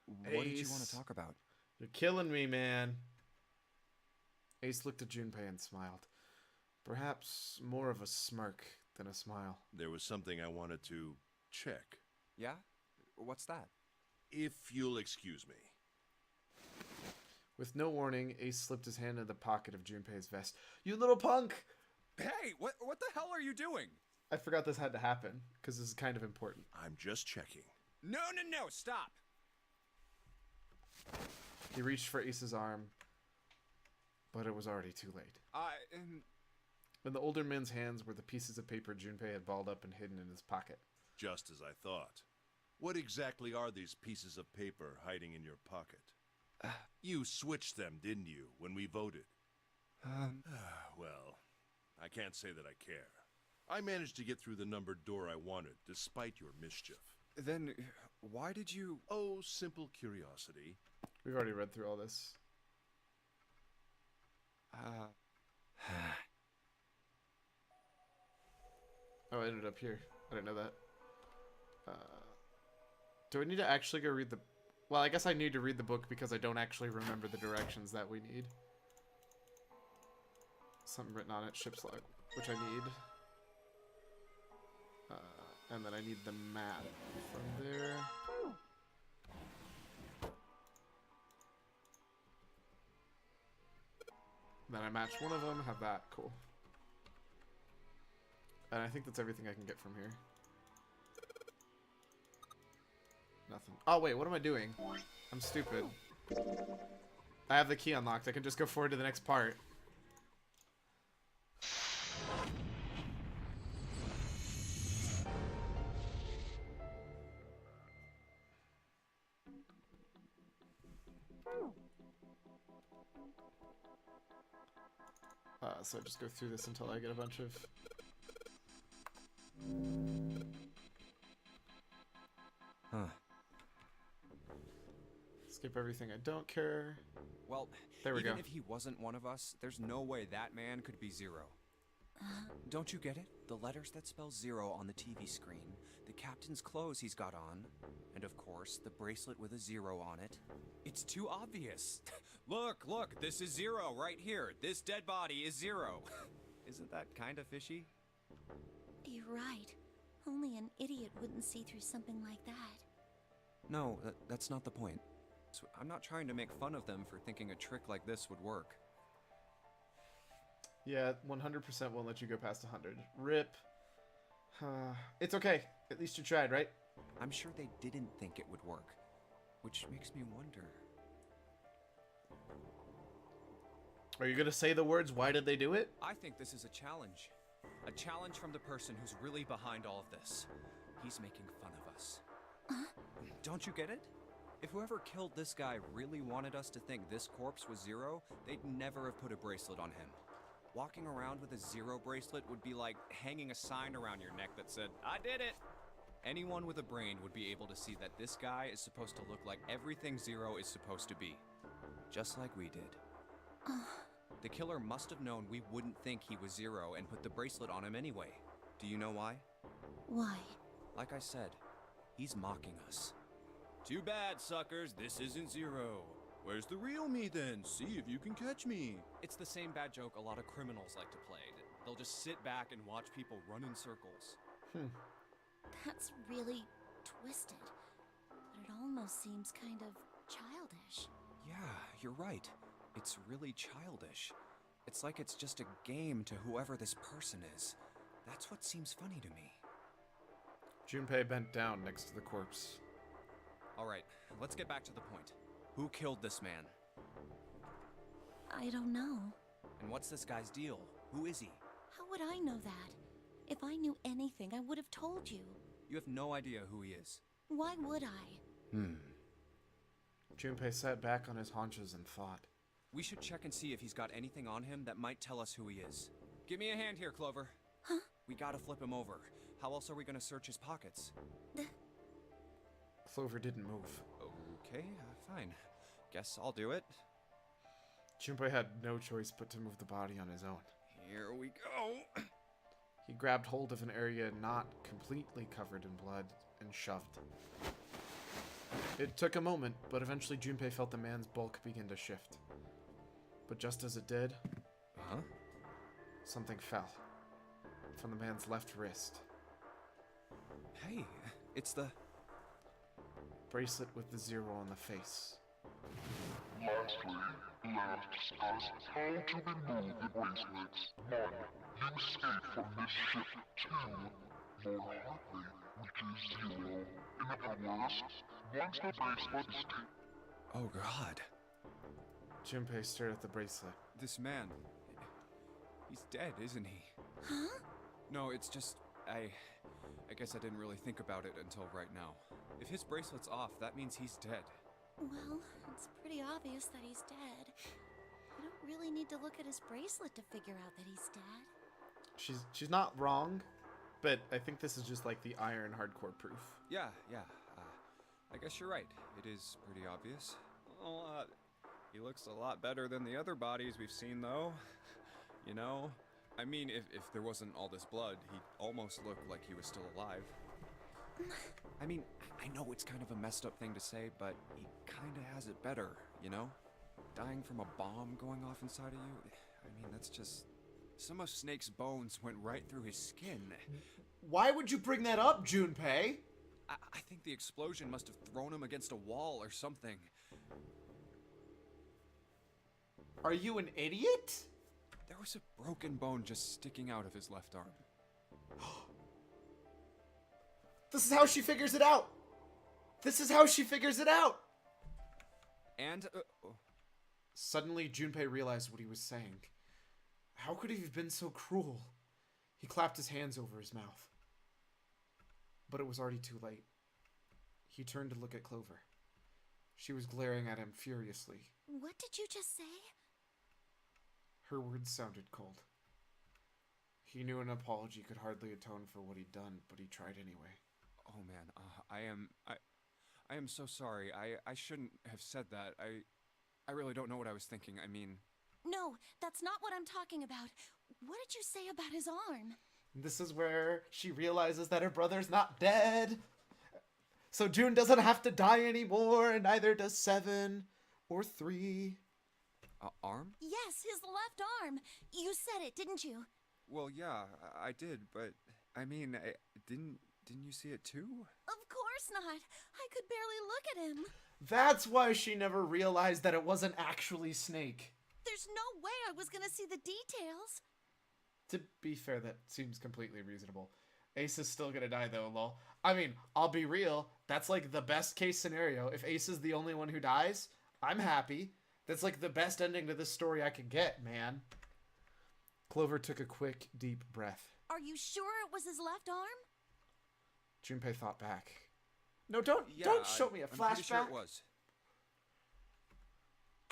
What did you want Ace. to talk about? You're killing me, man. Ace looked at Junpei and smiled. Perhaps more of a smirk than a smile. There was something I wanted to check. Yeah? What's that? If you'll excuse me. With no warning, Ace slipped his hand in the pocket of Junpei's vest. You little punk! Hey, what the hell are you doing? I forgot this had to happen, because this is kind of important. I'm just checking. No, stop! He reached for Ace's arm, but it was already too late. In the older man's hands were the pieces of paper Junpei had balled up and hidden in his pocket. Just as I thought. What exactly are these pieces of paper hiding in your pocket? You switched them, didn't you, when we voted? Well, I can't say that I care. I managed to get through the numbered door I wanted, despite your mischief. Then, why did you... Oh, simple curiosity. We've already read through all this. Oh, I ended up here. I didn't know that. Do I need to actually go read the... Well, I guess I need to read the book because I don't actually remember the directions that we need. Something written on it, ship's log, which I need. And then I need the map from there. Then I match one of them, have that, cool. And I think that's everything I can get from here. Nothing. Oh, wait, what am I doing? I'm stupid. I have the key unlocked. I can just go forward to the next part. So I just go through this until I get a bunch of... Huh. Skip everything I don't care. Well, There we even go. if he wasn't one of us, there's no way that man could be Zero. Don't you get it? The letters that spell Zero on the TV screen, the captain's clothes he's got on, and of course, the bracelet with a zero on it. It's too obvious. Look, this is Zero right here. This dead body is Zero. Isn't that kind of fishy? You're right. Only an idiot wouldn't see through something like that. No, that's not the point. So I'm not trying to make fun of them for thinking a trick like this would work. Yeah, 100% won't let you go past 100. RIP. It's okay. At least you tried, right? I'm sure they didn't think it would work, which makes me wonder. Are you gonna say the words, why did they do it? I think this is a challenge. A challenge from the person who's really behind all of this. He's making fun of us. Don't you get it? If whoever killed this guy really wanted us to think this corpse was Zero, they'd never have put a bracelet on him. Walking around with a Zero bracelet would be like hanging a sign around your neck that said, "I did it!" Anyone with a brain would be able to see that this guy is supposed to look like everything Zero is supposed to be. Just like we did. The killer must have known we wouldn't think he was Zero and put the bracelet on him anyway. Do you know why? Why? Like I said, he's mocking us. Too bad, suckers, this isn't Zero. Where's the real me then? See if you can catch me. It's the same bad joke a lot of criminals like to play. They'll just sit back and watch people run in circles. That's really twisted. But it almost seems kind of childish. Yeah, you're right. It's really childish. It's like it's just a game to whoever this person is. That's what seems funny to me. Junpei bent down next to the corpse. All right, let's get back to the point. Who killed this man? I don't know. And what's this guy's deal? Who is he? How would I know that? If I knew anything, I would have told you. You have no idea who he is. Why would I? Junpei sat back on his haunches and thought. We should check and see if he's got anything on him that might tell us who he is. Give me a hand here, Clover. Huh? We gotta flip him over. How else are we gonna search his pockets? Clover didn't move. Okay, fine. Guess I'll do it. Junpei had no choice but to move the body on his own. Here we go. He grabbed hold of an area not completely covered in blood and shoved. It took a moment, but eventually Junpei felt the man's bulk begin to shift. But just as it did, Huh? something fell from the man's left wrist. Hey, it's the... Bracelet with the zero on the face. Lastly, let us discuss how to remove the bracelets. 1. You escape from this ship. 2. Lord Hartley reaches Zero. In other words, once the bracelet is taken... Oh, God. Junpei stared at the bracelet. This man... He's dead, isn't he? Huh? No, it's just... I guess I didn't really think about it until right now. If his bracelet's off, that means he's dead. Well, it's pretty obvious that he's dead. You don't really need to look at his bracelet to figure out that he's dead. She's not wrong, but I think this is just like the iron hardcore proof. Yeah. I guess you're right. It is pretty obvious. Well, he looks a lot better than the other bodies we've seen, though. You know? I mean, if there wasn't all this blood, he'd almost look like he was still alive. I mean, I know it's kind of a messed up thing to say, but he kind of has it better, you know? Dying from a bomb going off inside of you, I mean, that's just... Some of Snake's bones went right through his skin. Why would you bring that up, Junpei? I think the explosion must have thrown him against a wall or something. Are you an idiot? There was a broken bone just sticking out of his left arm. This is how she figures it out! This is how she figures it out! And, Suddenly, Junpei realized what he was saying. How could he have been so cruel? He clapped his hands over his mouth. But it was already too late. He turned to look at Clover. She was glaring at him furiously. What did you just say? Her words sounded cold. He knew an apology could hardly atone for what he'd done, but he tried anyway. oh man, I am so sorry. I shouldn't have said that. I really don't know what I was thinking. I mean... No, that's not what I'm talking about. What did you say about his arm? This is where she realizes that her brother's not dead. So June doesn't have to die anymore, and neither does 7 or 3. Arm? Yes, his left arm. You said it, didn't you? Well, yeah, I did, but... I mean, didn't you see it too? Of course not. I could barely look at him. That's why she never realized that it wasn't actually Snake. There's no way I was gonna see the details. To be fair, that seems completely reasonable. Ace is still gonna die though, lol. I mean, I'll be real. That's like the best case scenario. If Ace is the only one who dies, I'm happy. That's like the best ending to this story I could get, man. Clover took a quick, deep breath. Are you sure it was his left arm? Junpei thought back. No, don't show me a I'm flashback. pretty sure it was.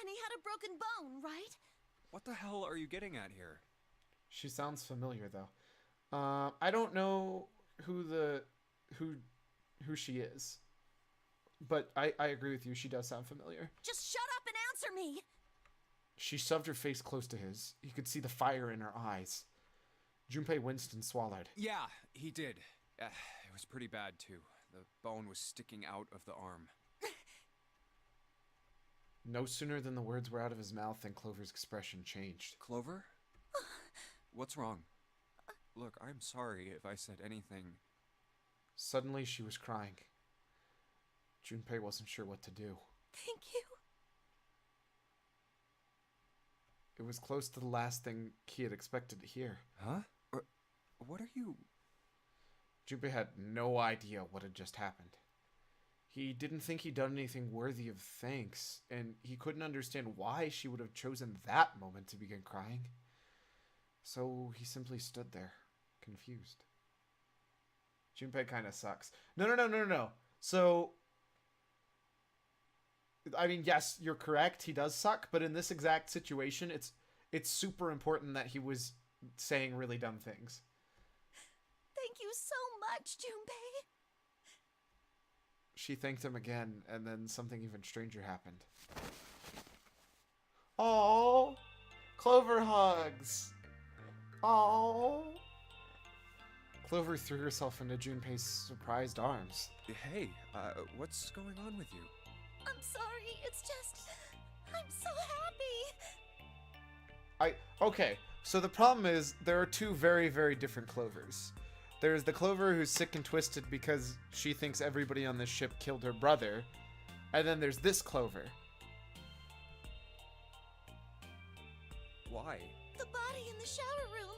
And he had a broken bone, right? What the hell are you getting at here? She sounds familiar though. I don't know who she is, but I agree with you. She does sound familiar. Just shut up and answer me. She shoved her face close to his. He could see the fire in her eyes. Junpei winced and swallowed. Yeah, he did. It was pretty bad too. The bone was sticking out of the arm. No sooner than the words were out of his mouth than Clover's expression changed. Clover? What's wrong? Look, I'm sorry if I said anything. Suddenly she was crying. Junpei wasn't sure what to do. Thank you. It was close to the last thing he had expected to hear. Huh? What are you... Junpei had no idea what had just happened. He didn't think he'd done anything worthy of thanks, and he couldn't understand why she would have chosen that moment to begin crying. So he simply stood there, confused. Junpei kind of sucks. No. So, I mean, yes, you're correct. He does suck, but in this exact situation, it's super important that he was saying really dumb things. Thank you so much, Junpei. She thanked him again, and then something even stranger happened. Oh, Clover hugs. Oh. Clover threw herself into Junpei's surprised arms. Hey, what's going on with you? I'm sorry, it's just... I'm so happy. Okay, so the problem is there are two very, very different Clovers. There's the Clover who's sick and twisted because she thinks everybody on this ship killed her brother. And then there's this Clover. Why? The body in the shower room.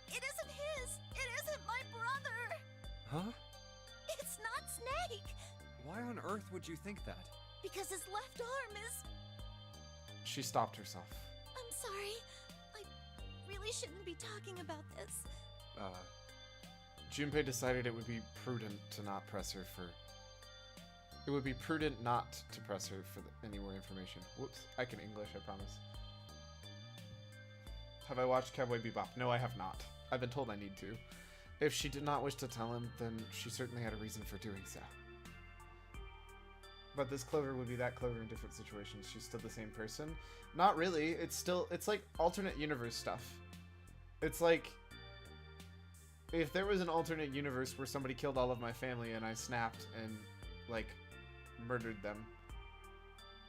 It isn't his. It isn't my brother. Huh? It's not Snake. Why on earth would you think that? Because his left arm is... She stopped herself. I'm sorry. I really shouldn't be talking about this. Junpei decided it would be prudent to not press her for... It would be prudent not to press her for any more information. Whoops, I can English, I promise. Have I watched Cowboy Bebop? No, I have not. I've been told I need to. If she did not wish to tell him, then she certainly had a reason for doing so. But this Clover would be that Clover in different situations. She's still the same person. Not really. It's like alternate universe stuff. It's like... If there was an alternate universe where somebody killed all of my family and I snapped and, like, murdered them,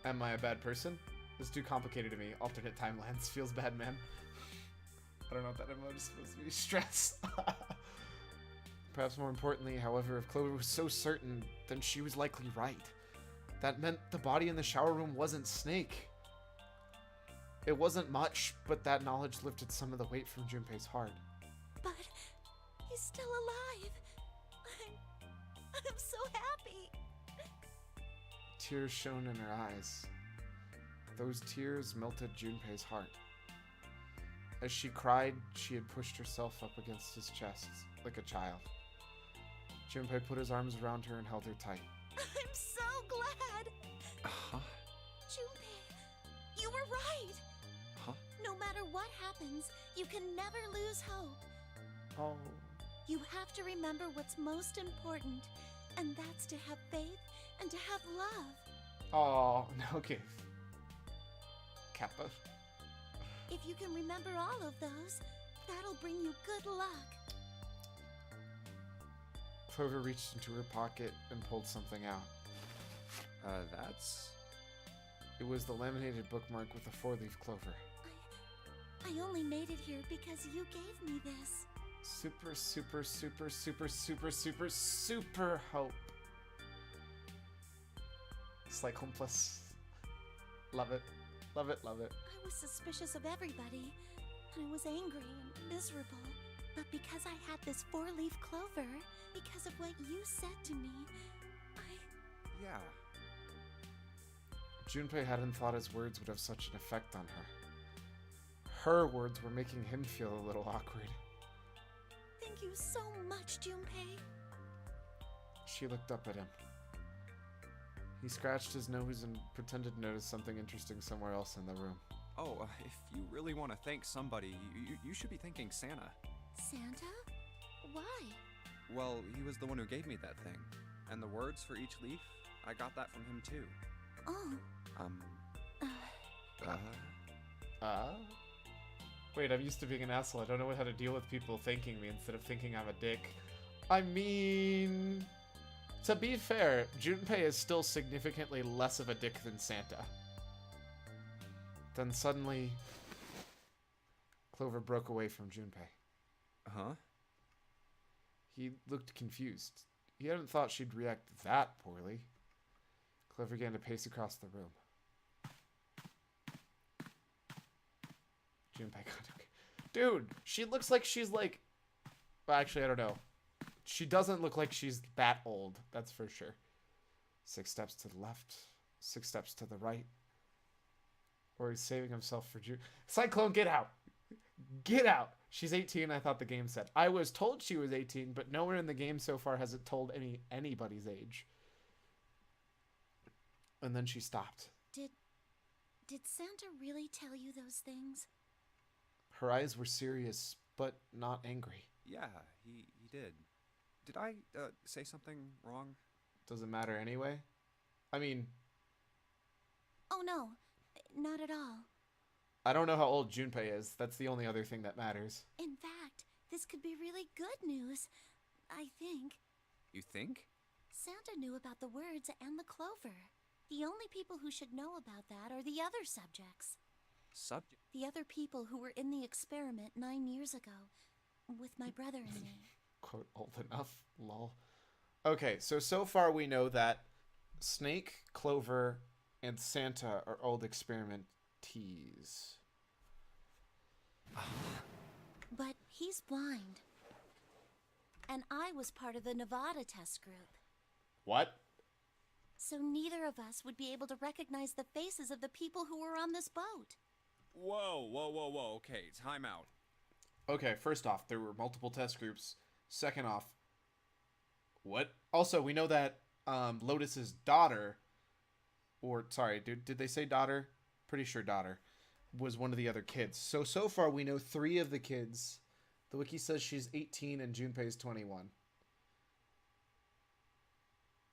am I a bad person? It's too complicated to me. Alternate timelines feels bad, man. I don't know if that emote is supposed to be stress. Perhaps more importantly, however, if Clover was so certain, then she was likely right. That meant the body in the shower room wasn't Snake. It wasn't much, but that knowledge lifted some of the weight from Junpei's heart. But He's still alive. I'm so happy. Tears shone in her eyes. Those tears melted Junpei's heart. As she cried, she had pushed herself up against his chest like a child. Junpei put his arms around her and held her tight. I'm so glad. Huh? Junpei, you were right. Huh? No matter what happens, you can never lose hope. Oh. You have to remember what's most important, and that's to have faith and to have love. Oh, okay. Kappa. If you can remember all of those, that'll bring you good luck. Clover reached into her pocket and pulled something out. That's... It was the laminated bookmark with a 4-leaf clover. I only made it here because you gave me this. Super, super, super, super, super, super, super hope. Cyclone Plus. Love it. Love it, love it. I was suspicious of everybody, and I was angry and miserable. But because I had this 4-leaf clover, because of what you said to me, Yeah. Junpei hadn't thought his words would have such an effect on her. Her words were making him feel a little awkward. Thank you so much, Junpei. She looked up at him. He scratched his nose and pretended to notice something interesting somewhere else in the room. Oh, if you really want to thank somebody, you should be thanking Santa. Santa? Why? Well, he was the one who gave me that thing. And the words for each leaf, I got that from him too. Oh. Wait, I'm used to being an asshole. I don't know how to deal with people thanking me instead of thinking I'm a dick. I mean... To be fair, Junpei is still significantly less of a dick than Santa. Then suddenly... Clover broke away from Junpei. Huh? He looked confused. He hadn't thought she'd react that poorly. Clover began to pace across the room. Junpei got... Dude, she looks like she's like... Well, actually, I don't know. She doesn't look like she's that old, that's for sure. 6 steps to the left, 6 steps to the right. Or he's saving himself for June. Cyclone, get out! Get out! She's 18, I thought the game said. I was told she was 18, but nowhere in the game so far has it told anybody's age. And then she stopped. Did Santa really tell you those things? Her eyes were serious, but not angry. Yeah, he did. Did I say something wrong? Doesn't matter anyway. I mean... Oh no, not at all. I don't know how old Junpei is. That's the only other thing that matters. In fact, this could be really good news. I think. You think? Santa knew about the words and the clover. The only people who should know about that are the other subjects. Subject? The other people who were in the experiment 9 years ago, with my brother and me. Quote, old enough, lol. Okay, so far we know that Snake, Clover, and Santa are old experimentees. But he's blind. And I was part of the Nevada test group. What? So neither of us would be able to recognize the faces of the people who were on this boat. Whoa. Okay, time out. Okay, first off, there were multiple test groups. Second off, what? Also, we know that Lotus's daughter, or sorry, did they say daughter? Pretty sure daughter, was one of the other kids. So far we know 3 of the kids. The wiki says she's 18 and Junpei's 21.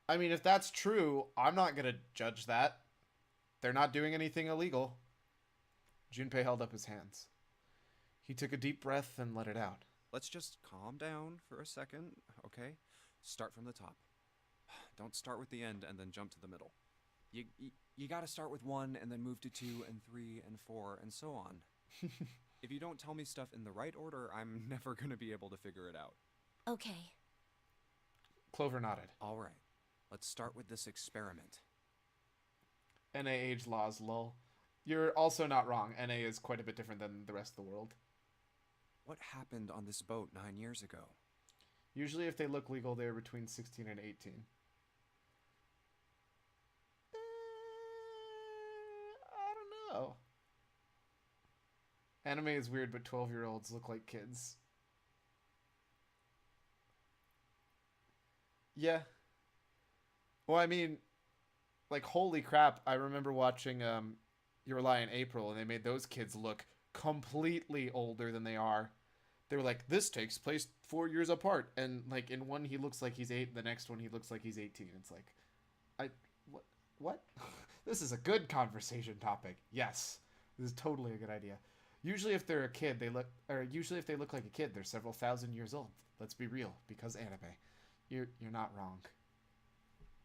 I mean, if that's true, I'm not going to judge that. They're not doing anything illegal. Junpei held up his hands. He took a deep breath and let it out. Let's just calm down for a second, okay? Start from the top. Don't start with the end and then jump to the middle. You gotta start with 1 and then move to 2 and 3 and 4 and so on. If you don't tell me stuff in the right order, I'm never gonna be able to figure it out. Okay. Clover nodded. All right, let's start with this experiment. NA age laws, lol. You're also not wrong. NA is quite a bit different than the rest of the world. What happened on this boat 9 years ago? Usually if they look legal, they're between 16 and 18. I don't know. Anime is weird, but 12-year-olds look like kids. Yeah. Well, I mean, like, holy crap, I remember watching Your Lie in April, and they made those kids look completely older than they are. They were like, this takes place 4 years apart, and like in one he looks like he's 8, the next one he looks like he's 18. It's like, what? This is a good conversation topic. Yes, this is totally a good idea. Usually if they're a kid, usually if they look like a kid, they're several thousand years old. Let's be real, because anime. You're not wrong.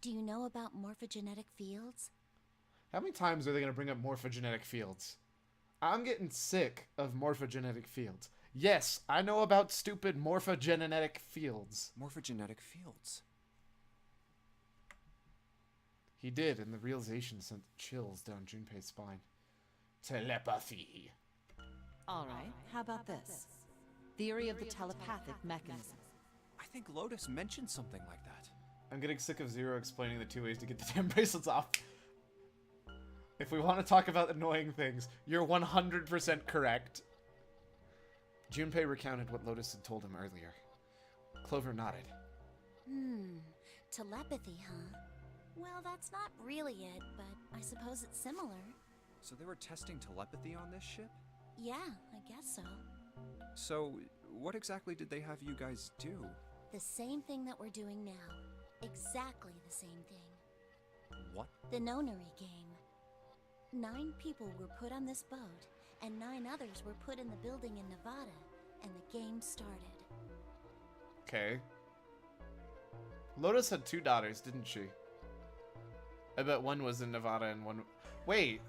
Do you know about morphogenetic fields? How many times are they going to bring up morphogenetic fields? I'm getting sick of morphogenetic fields. Yes, I know about stupid morphogenetic fields. Morphogenetic fields. He did, and the realization sent chills down Junpei's spine. Telepathy. All right, how about this? Theory of the telepathic mechanism. I think Lotus mentioned something like that. I'm getting sick of Zero explaining the 2 ways to get the damn bracelets off. If we want to talk about annoying things, you're 100% correct. Junpei recounted what Lotus had told him earlier. Clover nodded. Telepathy, huh? Well, that's not really it, but I suppose it's similar. So they were testing telepathy on this ship? Yeah, I guess so. So, what exactly did they have you guys do? The same thing that we're doing now. Exactly the same thing. What? The nonary game. 9 people were put on this boat, and 9 others were put in the building in Nevada, and the game started. Okay. Lotus had 2 daughters, didn't she? I bet one was in Nevada and one... Wait.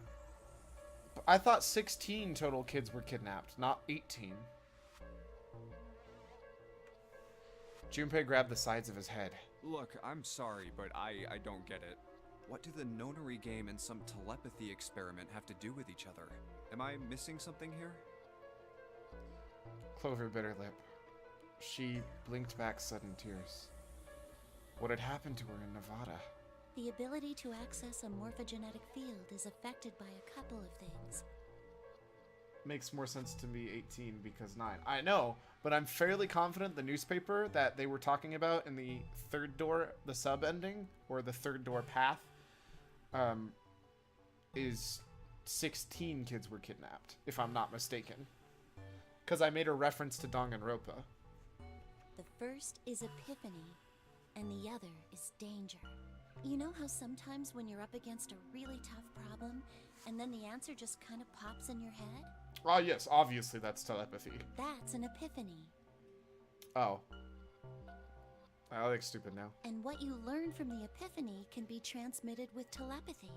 I thought 16 total kids were kidnapped, not 18. Junpei grabbed the sides of his head. Look, I'm sorry, but I don't get it. What do the nonary game and some telepathy experiment have to do with each other? Am I missing something here? Clover bit her lip. She blinked back sudden tears. What had happened to her in Nevada? The ability to access a morphogenetic field is affected by a couple of things. Makes more sense to me 18 because 9. I know, but I'm fairly confident the newspaper that they were talking about in the third door, the sub ending, or the third door path, is 16 kids were kidnapped, if I'm not mistaken. Because I made a reference to Danganronpa. The first is epiphany, and the other is danger. You know how sometimes when you're up against a really tough problem, and then the answer just kind of pops in your head? Oh, yes, obviously that's telepathy. That's an epiphany. Oh. I look stupid now. And what you learn from the epiphany can be transmitted with telepathy.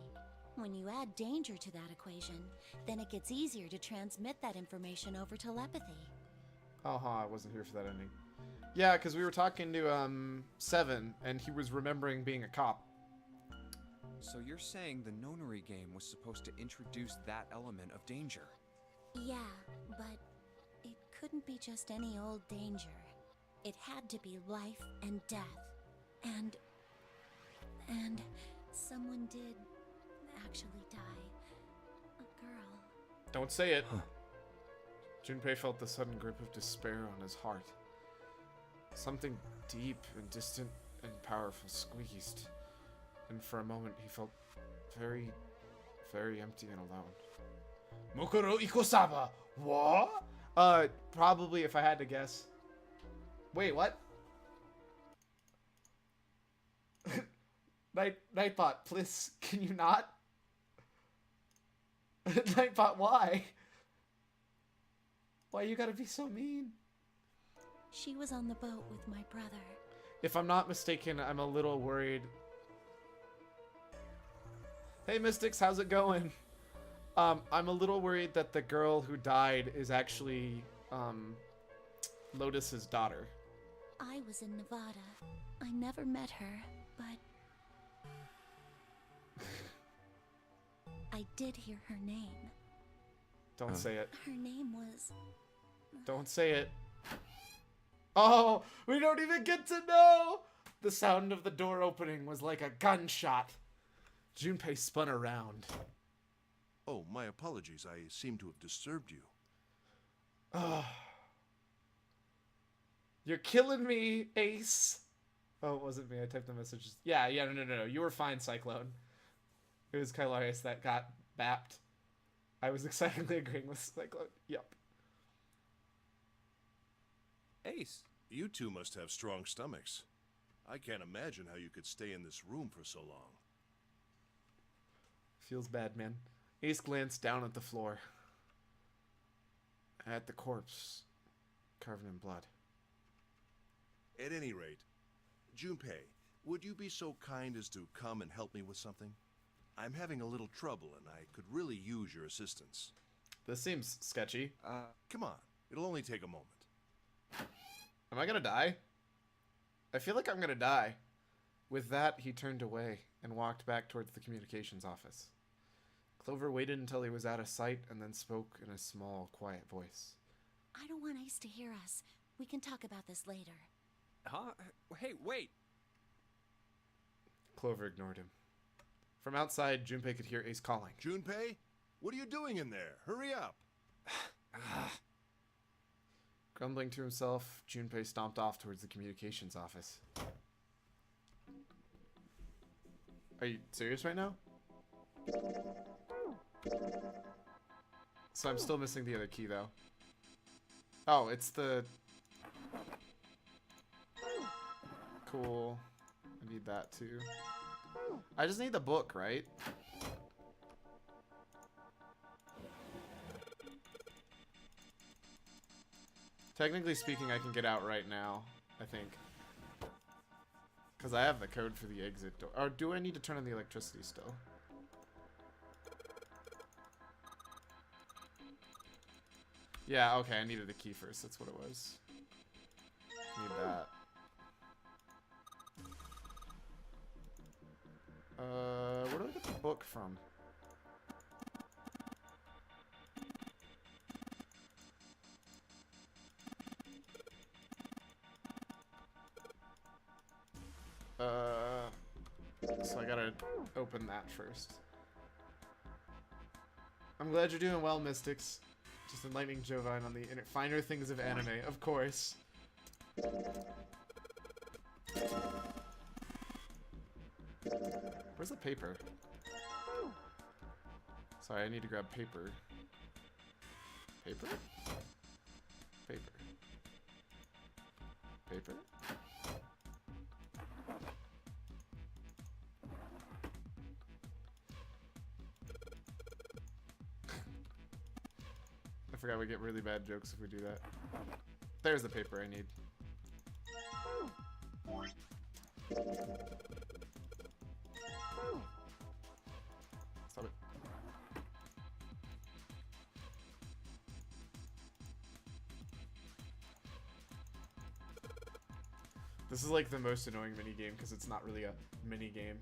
When you add danger to that equation, then it gets easier to transmit that information over telepathy. I wasn't here for that ending. Yeah, because we were talking to, 7, and he was remembering being a cop. So you're saying the nonary game was supposed to introduce that element of danger? Yeah, but it couldn't be just any old danger. It had to be life and death. And someone did actually die. A girl. Don't say it. Junpei felt the sudden grip of despair on his heart. Something deep and distant and powerful squeezed. And for a moment he felt very, very empty and alone. Mokoro Ikosaba! What? Probably if I had to guess. Wait, what? Nightbot, please, can you not? Nightbot, why? Why you gotta be so mean? She was on the boat with my brother. If I'm not mistaken, I'm a little worried. Hey Mystics, how's it going? I'm a little worried that the girl who died is actually, Lotus's daughter. I was in Nevada. I never met her, but... I did hear her name. Don't say it. Her name was... Don't say it. Oh, we don't even get to know! The sound of the door opening was like a gunshot. Junpei spun around. Oh, my apologies. I seem to have disturbed you. Oh. You're killing me, Ace. Oh, it wasn't me. I typed the messages. Yeah, no. You were fine, Cyclone. It was Kylarius that got bapped. I was excitedly agreeing with Cyclone. Yep. Ace. You two must have strong stomachs. I can't imagine how you could stay in this room for so long. Feels bad, man. Ace glanced down at the floor. At the corpse, covered in blood. At any rate, Junpei, would you be so kind as to come and help me with something? I'm having a little trouble and I could really use your assistance. This seems sketchy. Come on, it'll only take a moment. Am I gonna die? I feel like I'm gonna die. With that, he turned away and walked back towards the communications office. Clover waited until he was out of sight and then spoke in a small, quiet voice. I don't want Ace to hear us. We can talk about this later. Huh? Hey, wait! Clover ignored him. From outside, Junpei could hear Ace calling. Junpei? What are you doing in there? Hurry up! Grumbling to himself, Junpei stomped off towards the communications office. Are you serious right now? So I'm still missing the other key, though. Oh, it's the... Cool. I need that, too. I just need the book, right? Technically speaking, I can get out right now, I think. Because I have the code for the exit door. Or do I need to turn on the electricity still? Yeah, okay, I needed a key first. That's what it was. Need that. Where do I get the book from? So I gotta open that first. I'm glad you're doing well, Mystics. Just enlightening Jovine on the finer things of anime, of course. Where's the paper? Sorry, I need to grab paper. Paper? Paper. Paper? I forgot we get really bad jokes if we do that. There's the paper I need. Stop it. This is like the most annoying minigame because it's not really a minigame.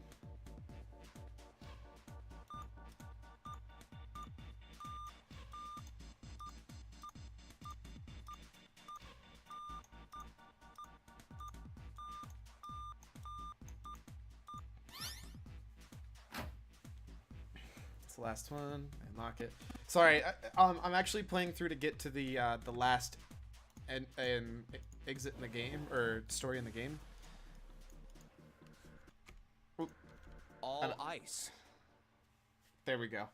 Last one, unlock it. Sorry, I'm actually playing through to get to the last exit in the game or story in the game. Oop. All ice. There we go.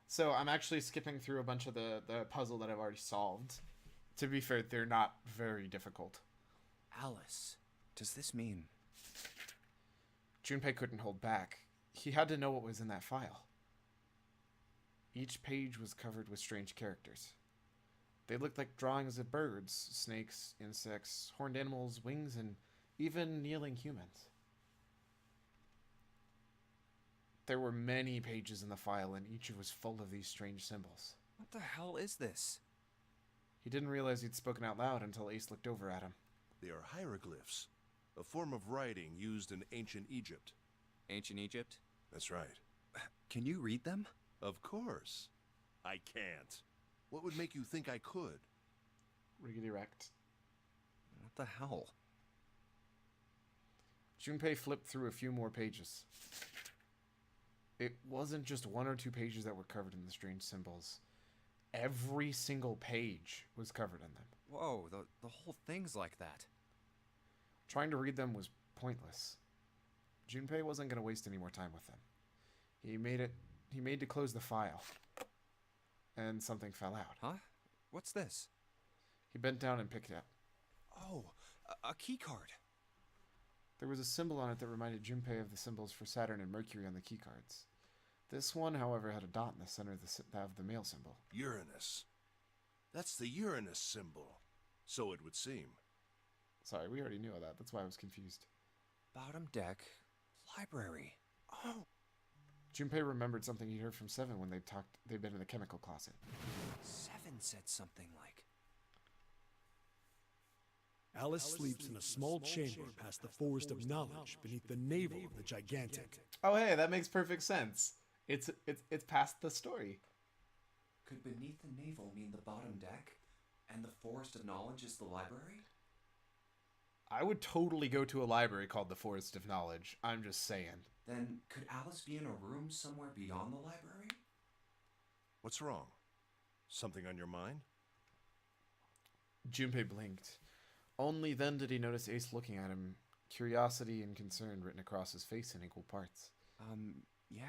So I'm actually skipping through a bunch of the puzzle that I've already solved. To be fair, they're not very difficult. Alice, does this mean? Junpei couldn't hold back. He had to know what was in that file. Each page was covered with strange characters. They looked like drawings of birds, snakes, insects, horned animals, wings, and even kneeling humans. There were many pages in the file, and each was full of these strange symbols. What the hell is this? He didn't realize he'd spoken out loud until Ace looked over at him. They are hieroglyphs, a form of writing used in ancient Egypt. Ancient Egypt? That's right. Can you read them? Of course. I can't. What would make you think I could? Riggedy wrecked. What the hell? Junpei flipped through a few more pages. It wasn't just 1 or 2 pages that were covered in the strange symbols. Every single page was covered in them. Whoa, the whole thing's like that. Trying to read them was pointless. Junpei wasn't going to waste any more time with them. He made to close the file. And something fell out. Huh? What's this? He bent down and picked it up. Oh, a key card. There was a symbol on it that reminded Junpei of the symbols for Saturn and Mercury on the keycards. This one, however, had a dot in the center of the male symbol. Uranus. That's the Uranus symbol. So it would seem. Sorry, we already knew all that. That's why I was confused. Bottom deck, library. Oh. Junpei remembered something he'd heard from Seven when they'd been in the chemical closet. Seven said something like, Alice sleeps in a small chamber past the forest of knowledge beneath the navel of the gigantic. Oh, hey, that makes perfect sense. It's past the story. could beneath the navel mean the bottom deck, and the forest of knowledge is the library? I would totally go to a library called the Forest of Knowledge. I'm just saying. Then could Alice be in a room somewhere beyond the library? What's wrong? Something on your mind? Junpei blinked. Only then did he notice Ace looking at him, curiosity and concern written across his face in equal parts. Yeah.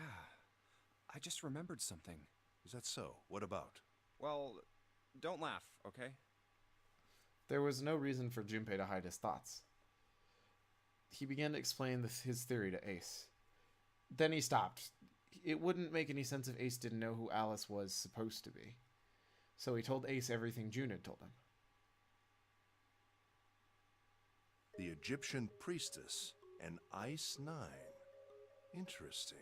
I just remembered something. Is that so? What about? Well, don't laugh, okay? There was no reason for Junpei to hide his thoughts. He began to explain his theory to Ace. Then he stopped. It wouldn't make any sense if Ace didn't know who Alice was supposed to be. So he told Ace everything June had told him. The Egyptian priestess, an Ice Nine. Interesting.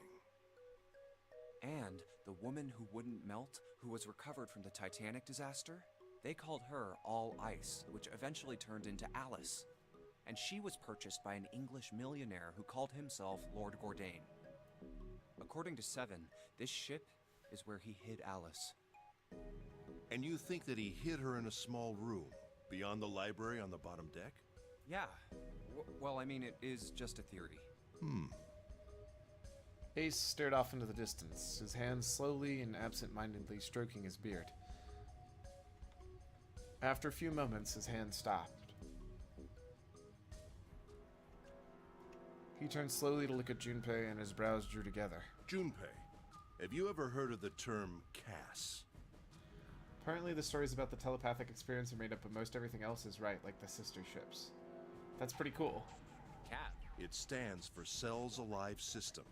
And the woman who wouldn't melt, who was recovered from the Titanic disaster? They called her All Ice, which eventually turned into Alice. And she was purchased by an English millionaire who called himself Lord Gordain. According to Seven, this ship is where he hid Alice. And you think that he hid her in a small room, beyond the library on the bottom deck? Yeah. Well, I mean, it is just a theory. Ace stared off into the distance, his hands slowly and absent-mindedly stroking his beard. After a few moments, his hand stopped. He turned slowly to look at Junpei, and his brows drew together. Junpei, have you ever heard of the term Cass? Apparently the stories about the telepathic experience are made up, but most everything else is right, like the sister ships. That's pretty cool. Cat. It stands for Cells Alive System.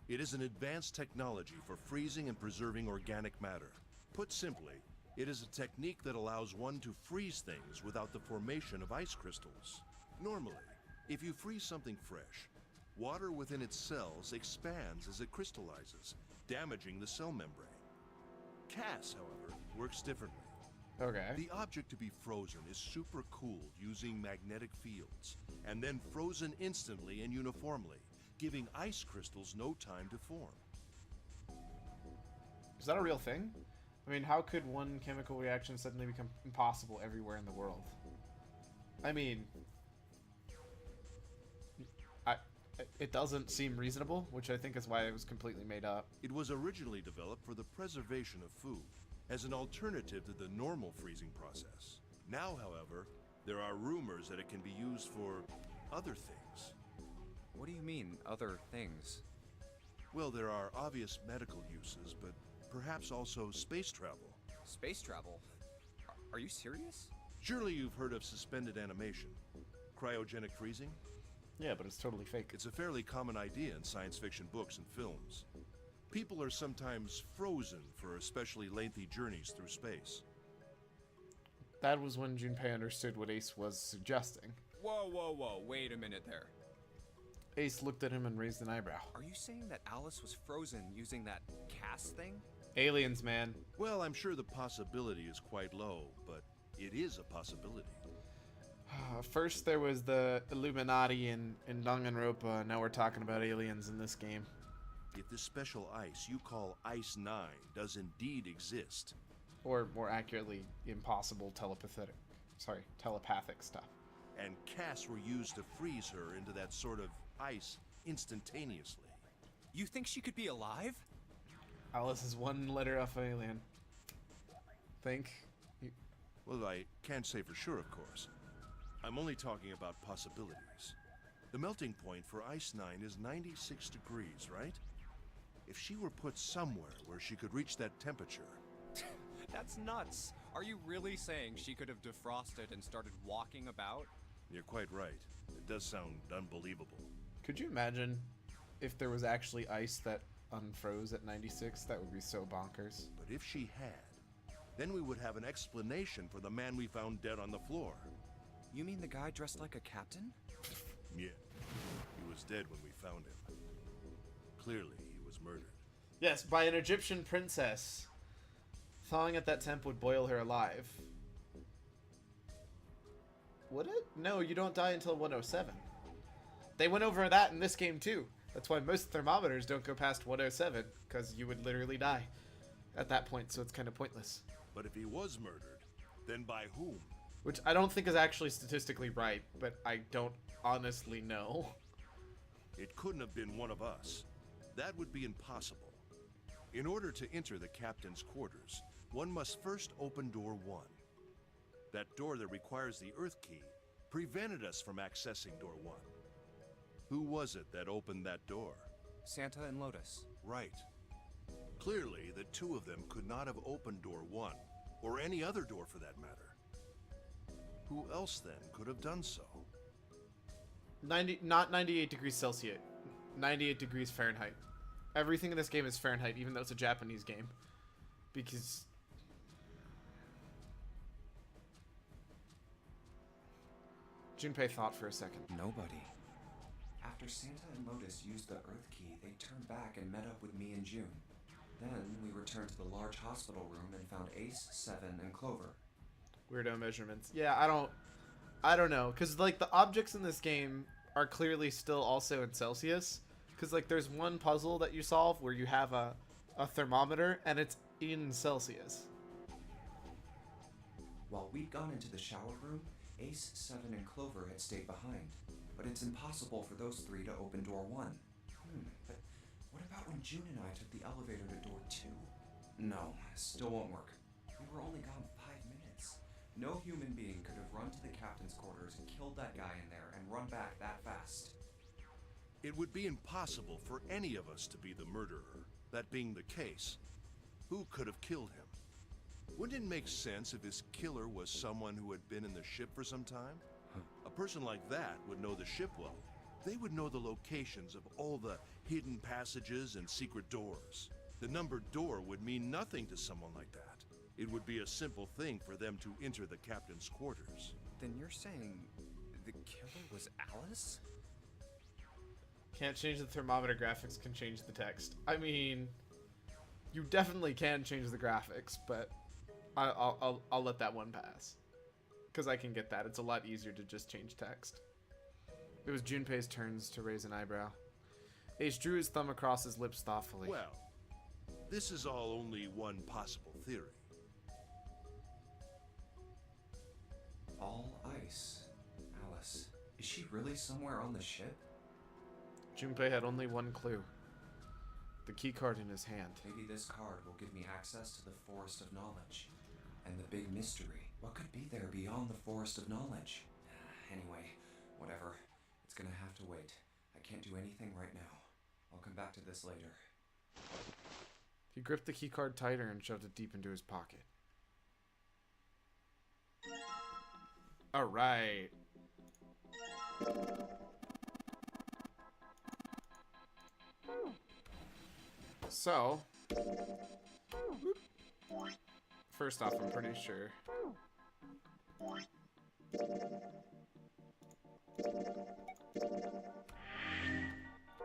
It is an advanced technology for freezing and preserving organic matter. Put simply, it is a technique that allows one to freeze things without the formation of ice crystals. Normally, if you freeze something fresh, water within its cells expands as it crystallizes, damaging the cell membrane. Cass, however, works differently. Okay. The object to be frozen is supercooled using magnetic fields, and then frozen instantly and uniformly, giving ice crystals no time to form. Is that a real thing? I mean, how could one chemical reaction suddenly become impossible everywhere in the world? I mean, it doesn't seem reasonable, which I think is why it was completely made up. It was originally developed for the preservation of food, as an alternative to the normal freezing process. Now, however, there are rumors that it can be used for other things. What do you mean, other things? Well, there are obvious medical uses, but perhaps also space travel. Space travel? Are you serious? Surely you've heard of suspended animation. Cryogenic freezing? Yeah, but it's totally fake. It's a fairly common idea in science fiction books and films. People are sometimes frozen for especially lengthy journeys through space. That was when Junpei understood what Ace was suggesting. Whoa, wait a minute there. Ace looked at him and raised an eyebrow. Are you saying that Alice was frozen using that Cass thing? Aliens, man. Well, I'm sure the possibility is quite low, but it is a possibility. First there was the Illuminati in Danganronpa, now we're talking about aliens in this game. If this special ice you call Ice 9 does indeed exist... Or more accurately, impossible telepathic stuff. and casts were used to freeze her into that sort of ice instantaneously. You think she could be alive? Alice is one letter off alien. Think. Well, I can't say for sure, of course. I'm only talking about possibilities. The melting point for Ice 9 is 96 degrees, right? If she were put somewhere where she could reach that temperature... That's nuts. Are you really saying she could have defrosted and started walking about? You're quite right. It does sound unbelievable. Could you imagine if there was actually ice that unfroze at 96? That would be so bonkers. But if she had, then we would have an explanation for the man we found dead on the floor. You mean the guy dressed like a captain? Yeah. He was dead when we found him. Clearly, he was murdered. Yes, by an Egyptian princess. Thawing at that temp would boil her alive. Would it? No, you don't die until 107. They went over that in this game too. That's why most thermometers don't go past 107, because you would literally die at that point, so it's kind of pointless. But if he was murdered, then by whom? Which I don't think is actually statistically right, but I don't honestly know. It couldn't have been one of us. That would be impossible. In order to enter the captain's quarters, one must first open door 1. That door that requires the Earth key prevented us from accessing door 1. Who was it that opened that door? Santa and Lotus. Right. Clearly, the two of them could not have opened door 1, or any other door for that matter. Who else then could have done so? Not 98 degrees Celsius. 98 degrees Fahrenheit. Everything in this game is Fahrenheit, even though it's a Japanese game. Because... Junpei thought for a second. Nobody. After Santa and Lotus used the Earth key, they turned back and met up with me and June. Then we returned to the large hospital room and found Ace, Seven, and Clover. Weirdo measurements. Yeah, I don't know, because like the objects in this game are clearly still also in Celsius, because like there's one puzzle that you solve where you have a thermometer and it's in Celsius. While we'd gone into the shower room, Ace, Seven, and Clover had stayed behind, but it's impossible for those three to open door 1. But what about when June and I took the elevator to door 2? No, still won't work. We were only gone 5 minutes. No human being could have run to the captain's quarters and killed that guy in there and run back that fast. It would be impossible for any of us to be the murderer. That being the case, who could have killed him? Wouldn't it make sense if his killer was someone who had been in the ship for some time? A person like that would know the ship well. They would know the locations of all the hidden passages and secret doors. The numbered door would mean nothing to someone like that. It would be a simple thing for them to enter the captain's quarters. Then you're saying the killer was Alice? Can't change the thermometer graphics, can change the text. I mean, you definitely can change the graphics, but I'll let that one pass. Because I can get that. It's a lot easier to just change text. It was Junpei's turns to raise an eyebrow. Ace drew his thumb across his lips thoughtfully. Well, this is all only one possible theory. All ice. Alice, is she really somewhere on the ship? Junpei had only one clue. The key card in his hand. Maybe this card will give me access to the Forest of Knowledge. And the big mystery. What could be there beyond the Forest of Knowledge? Anyway, whatever. It's gonna have to wait. I can't do anything right now. I'll come back to this later. He gripped the key card tighter and shoved it deep into his pocket. Alright. So, first off, I'm pretty sure.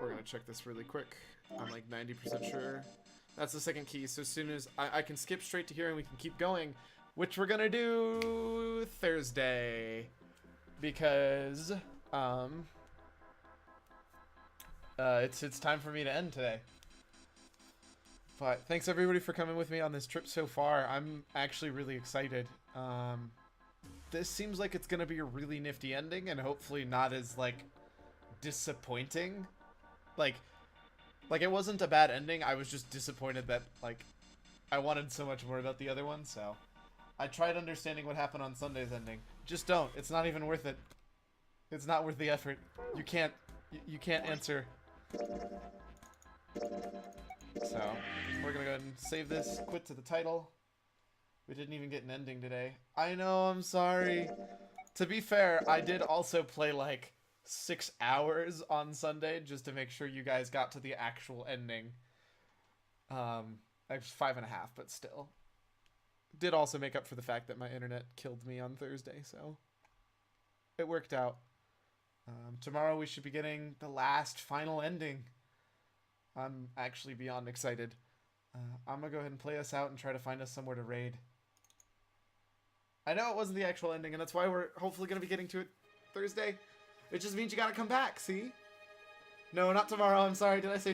We're gonna check this really quick. I'm like 90% sure. That's the second key, so as soon as I can skip straight to here and we can keep going, which we're gonna do Thursday. Because, it's time for me to end today. But thanks everybody for coming with me on this trip so far. I'm actually really excited. this seems like it's gonna be a really nifty ending, and hopefully not as, like, disappointing. Like it wasn't a bad ending, I was just disappointed that, like, I wanted so much more about the other one, so... I tried understanding what happened on Sunday's ending. Just don't. It's not even worth it. It's not worth the effort. You can't answer. So, we're gonna go ahead and save this, quit to the title. We didn't even get an ending today. I know, I'm sorry. To be fair, I did also play like 6 hours on Sunday just to make sure you guys got to the actual ending. Like 5.5, but still. Did also make up for the fact that my internet killed me on Thursday, so it worked out. Tomorrow we should be getting the last final ending. I'm actually beyond excited. I'm gonna go ahead and play us out and try to find us somewhere to raid. I know it wasn't the actual ending, and that's why we're hopefully gonna be getting to it Thursday. It just means you gotta come back, see? No, not tomorrow. I'm sorry. Did I say